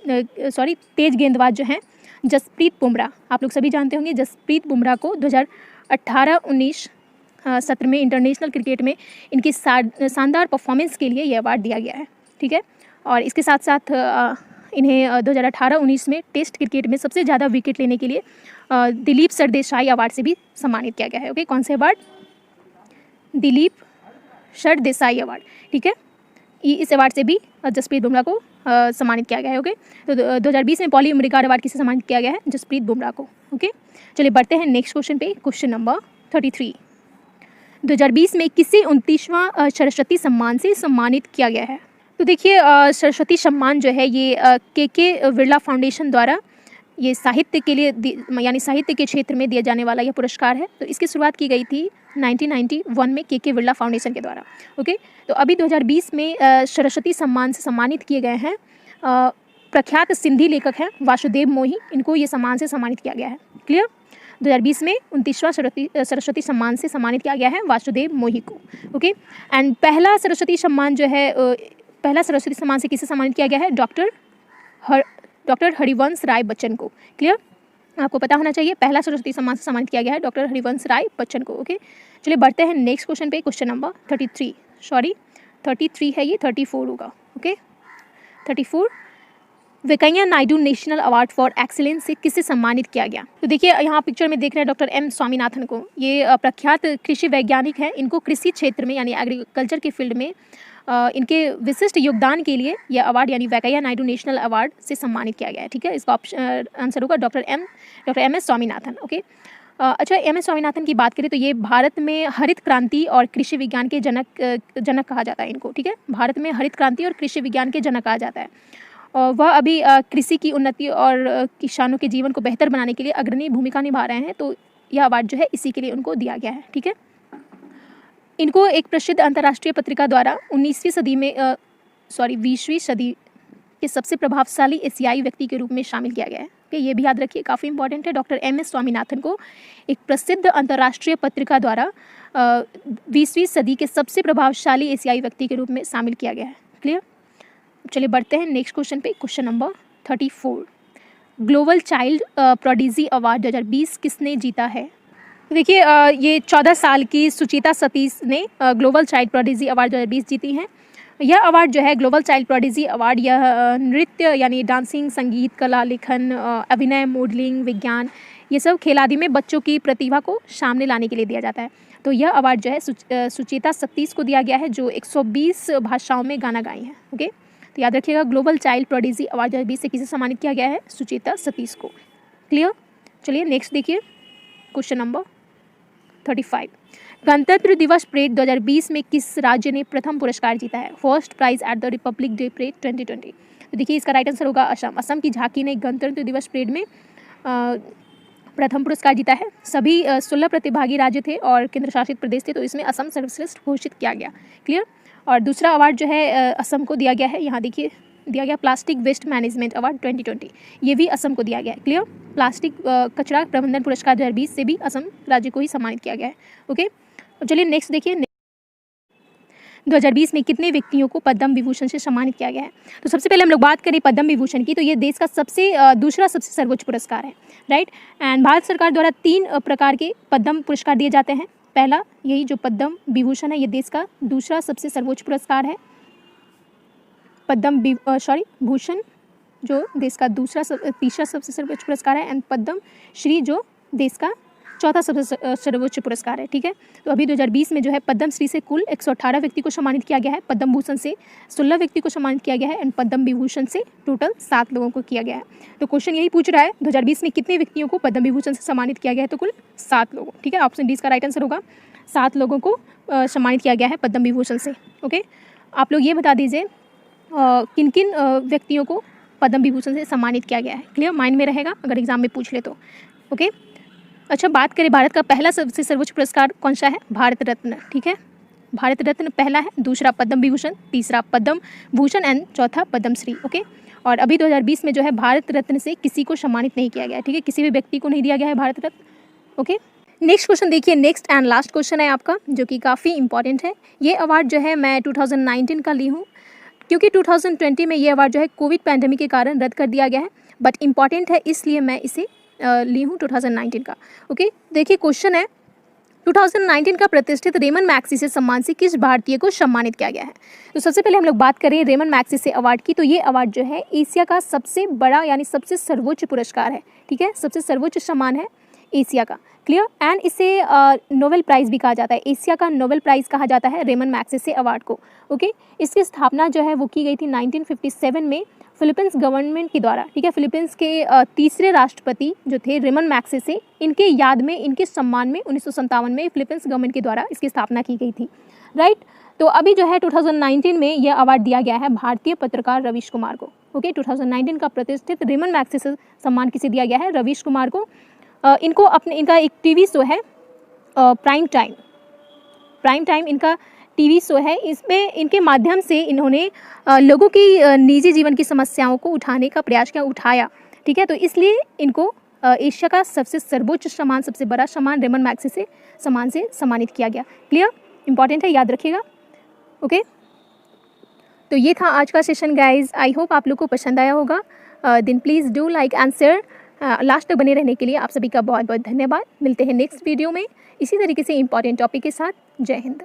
जो हैं जसप्रीत बुमराह, आप लोग सभी जानते होंगे जसप्रीत बुमराह को 2018-19 सत्र में इंटरनेशनल क्रिकेट में इनकी शानदार परफॉर्मेंस के लिए ये अवार्ड दिया गया है, ठीक है। और इसके साथ साथ इन्हें 2018-19 में टेस्ट क्रिकेट में सबसे ज़्यादा विकेट लेने के लिए दिलीप सरदेसाई अवार्ड से भी सम्मानित किया गया है। ओके कौन से अवार्ड, दिलीप सरदेसाई अवार्ड, ठीक है। इस अवार्ड से भी जसप्रीत बुमराह को सम्मानित किया गया है। ओके तो 2020 में पॉली उमरीगार अवार्ड किसे सम्मानित किया गया है, जसप्रीत बुमराह को। ओके चलिए बढ़ते हैं नेक्स्ट क्वेश्चन पे। क्वेश्चन नंबर 33, 2020 में किसे 29वां सरस्वती सम्मान से सम्मानित किया गया है। तो देखिए सरस्वती सम्मान जो है ये के बिरला फाउंडेशन द्वारा ये साहित्य के लिए यानी साहित्य के क्षेत्र में दिया जाने वाला यह पुरस्कार है। तो इसकी शुरुआत की गई थी 1991 में के बिरला फाउंडेशन के द्वारा। ओके तो अभी 2020 में सरस्वती सम्मान से सम्मानित किए गए हैं प्रख्यात सिंधी लेखक हैं वासुदेव मोही, इनको ये सम्मान से सम्मानित किया गया है। क्लियर। 2020 में 29वां सरस्वती सम्मान से सम्मानित किया गया है वासुदेव मोही को। ओके एंड पहला सरस्वती सम्मान जो है पहला सरस्वती सम्मान से किसे सम्मानित किया गया है, डॉक्टर हरिवंश राय बच्चन को। क्लियर, आपको पता होना चाहिए पहला सरस्वती सम्मान से सम्मानित किया गया है डॉक्टर हरिवंश राय बच्चन को। ओके चलिए बढ़ते हैं नेक्स्ट क्वेश्चन पे। क्वेश्चन नंबर 33 है, ये 34 होगा। Okay 34, Venkaiah Naidu national award for excellence से किसे सम्मानित किया गया। तो देखिए यहाँ पिक्चर में देख रहे हैं डॉक्टर एम स्वामीनाथन को। ये प्रख्यात कृषि वैज्ञानिक हैं, इनको कृषि क्षेत्र में यानी एग्रीकल्चर के फील्ड में इनके विशिष्ट योगदान के लिए यह अवार्ड यानी वेंकैया नायडू नेशनल अवार्ड से सम्मानित किया गया है। ठीक है, इसका ऑप्शन आंसर होगा doctor M S Swaminathan. Okay, अच्छा, एम एस स्वामीनाथन की बात करें तो ये भारत में हरित क्रांति और कृषि विज्ञान के जनक कहा जाता है इनको। ठीक है, भारत में हरित क्रांति और कृषि विज्ञान के जनक कहा जाता है। और वह अभी कृषि की उन्नति और किसानों के जीवन को बेहतर बनाने के लिए अग्रणी भूमिका निभा रहे हैं, तो यह अवार्ड जो है इसी के लिए उनको दिया गया है। ठीक है, इनको एक प्रसिद्ध अंतर्राष्ट्रीय पत्रिका द्वारा 20वीं सदी के सबसे प्रभावशाली एशियाई व्यक्ति के रूप में शामिल किया गया है। कि ये भी याद रखिए, काफ़ी इंपॉर्टेंट है। डॉक्टर एम एस स्वामीनाथन को एक प्रसिद्ध अंतर्राष्ट्रीय पत्रिका द्वारा 20वीं सदी के सबसे प्रभावशाली एशियाई व्यक्ति के रूप में शामिल किया गया है। क्लियर? चलिए बढ़ते हैं नेक्स्ट क्वेश्चन पे। Question number 34, global child prodigy award 2020 किसने जीता है? देखिए, ये 14 साल की सुचिता सतीश ने ग्लोबल चाइल्ड प्रोडिजी अवार्ड 2020 जीती हैं। यह अवार्ड जो है ग्लोबल चाइल्ड प्रोडिजी अवार्ड, यह नृत्य यानी डांसिंग, संगीत, कला, लेखन, अभिनय, मॉडलिंग, विज्ञान, ये सब खेल आदि में बच्चों की प्रतिभा को सामने लाने के लिए दिया जाता है। तो यह अवार्ड जो है सुचिता सतीश को दिया गया है, जो 120 भाषाओं में गाना गाई हैं। ओके, तो याद रखिएगा, ग्लोबल चाइल्ड प्रोडिजी अवार्ड 2020 से किसे सम्मानित किया गया है? सुचिता सतीश को। क्लियर? चलिए नेक्स्ट देखिए, क्वेश्चन नंबर 35, गणतंत्र दिवस परेड 2020 में किस राज्य ने प्रथम पुरस्कार जीता है? First prize at the Republic Day parade 2020। तो देखिए, इसका राइट आंसर होगा असम। असम की झांकी ने गणतंत्र दिवस परेड में प्रथम पुरस्कार जीता है। सभी 16 प्रतिभागी राज्य थे और केंद्र शासित प्रदेश थे, तो इसमें असम सर्वश्रेष्ठ घोषित किया गया। क्लियर? और दूसरा अवार्ड जो है असम को दिया गया है, यहाँ देखिए दिया गया प्लास्टिक वेस्ट मैनेजमेंट अवार्ड 2020, ये भी असम को दिया गया है। क्लियर? प्लास्टिक कचरा प्रबंधन पुरस्कार 2020 से भी असम राज्य को ही सम्मानित किया गया है। ओके, चलिए नेक्स्ट देखिए, 2020 में कितने व्यक्तियों को पद्म विभूषण से सम्मानित किया गया है? तो सबसे पहले हम लोग बात करें पद्म विभूषण की, तो ये देश का दूसरा सबसे सर्वोच्च पुरस्कार है। राइट, एंड भारत सरकार द्वारा 3 प्रकार के पद्म पुरस्कार दिए जाते हैं। पहला यही जो पद्म विभूषण है, ये देश का दूसरा सबसे सर्वोच्च पुरस्कार है। भूषण जो देश का तीसरा सबसे सर्वोच्च पुरस्कार है, एंड पद्म श्री जो देश का चौथा सबसे सर्वोच्च पुरस्कार है। ठीक है, तो अभी 2020 में जो है पद्म श्री से कुल 118 व्यक्ति को सम्मानित किया गया है, पद्म भूषण से 16 व्यक्ति को सम्मानित किया गया है, एंड पद्म विभूषण से टोटल 7 लोगों को किया गया है। तो क्वेश्चन यही पूछ रहा है 2020 में कितने व्यक्तियों को पद्म विभूषण से सम्मानित किया गया है? तो कुल 7 लोगों। ठीक है, ऑप्शन डी इसका राइट आंसर होगा, 7 लोगों को सम्मानित किया गया है पद्म विभूषण से। ओके, आप लोग ये बता दीजिए किन किन व्यक्तियों को पद्म विभूषण से सम्मानित किया गया है। क्लियर? माइंड में रहेगा अगर एग्जाम में पूछ ले तो। ओके, अच्छा, बात करें भारत का पहला सबसे सर्वोच्च पुरस्कार कौन सा है? भारत रत्न। ठीक है, भारत रत्न पहला है, दूसरा पद्म विभूषण, तीसरा पद्म भूषण एंड चौथा पद्म श्री। ओके, और अभी 2020 में जो है भारत रत्न से किसी को सम्मानित नहीं किया गया है। ठीक है, किसी भी व्यक्ति को नहीं दिया गया है Bharat Ratna. Okay, next question देखिए, नेक्स्ट एंड लास्ट क्वेश्चन है आपका, जो कि काफ़ी इंपॉर्टेंट है। ये अवार्ड जो है मैं 2019 का ली हूँ, क्योंकि 2020 में ये अवार्ड जो है कोविड पैंडेमिक के कारण रद्द कर दिया गया है, बट इम्पॉर्टेंट है इसलिए मैं इसे ली हूँ 2019 का। ओके, देखिए क्वेश्चन है, 2019 का प्रतिष्ठित रेमन मैग्सेसे सम्मान से किस भारतीय को सम्मानित किया गया है? तो सबसे पहले हम लोग बात करें रेमन मैग्सेसे अवार्ड की, तो ये अवार्ड जो है एशिया का सबसे बड़ा यानी सबसे सर्वोच्च पुरस्कार है। ठीक है, सबसे सर्वोच्च सम्मान है एशिया का। क्लियर? एंड इसे नोबेल प्राइज़ भी कहा जाता है, एशिया का नोबेल प्राइज़ कहा जाता है रेमन मैग्सेसे अवार्ड को। ओके, इसकी स्थापना जो है वो की गई थी 1957 में फिलीपींस गवर्नमेंट के द्वारा। ठीक है, फिलीपींस के तीसरे राष्ट्रपति जो थे रेमन मैग्सेसे, इनके याद में, इनके सम्मान में 1957 में फिलीपींस गवर्नमेंट के द्वारा इसकी स्थापना की गई थी। राइट, तो अभी जो है 2019 में यह अवार्ड दिया गया है भारतीय पत्रकार रवीश कुमार को। ओके, 2019 का प्रतिष्ठित रेमन मैग्सेसे सम्मान किसे दिया गया है? रवीश कुमार को। इनका एक टीवी शो है प्राइम टाइम इनका टीवी शो है, इसमें इनके माध्यम से इन्होंने लोगों की निजी जीवन की समस्याओं को उठाने का प्रयास उठाया। ठीक है, तो इसलिए इनको एशिया का सबसे सर्वोच्च सम्मान, सबसे बड़ा सम्मान रेमन मैग्सेसे सम्मान से सम्मानित किया गया। क्लियर? इंपॉर्टेंट है, याद रखिएगा। ओके, तो ये था आज का सेशन गाइज। आई होप आप लोग को पसंद आया होगा। Then please do like and share. Last तक बने रहने के लिए आप सभी का बहुत बहुत धन्यवाद। मिलते हैं नेक्स्ट वीडियो में इसी तरीके से इंपॉर्टेंट टॉपिक के साथ। जय हिंद।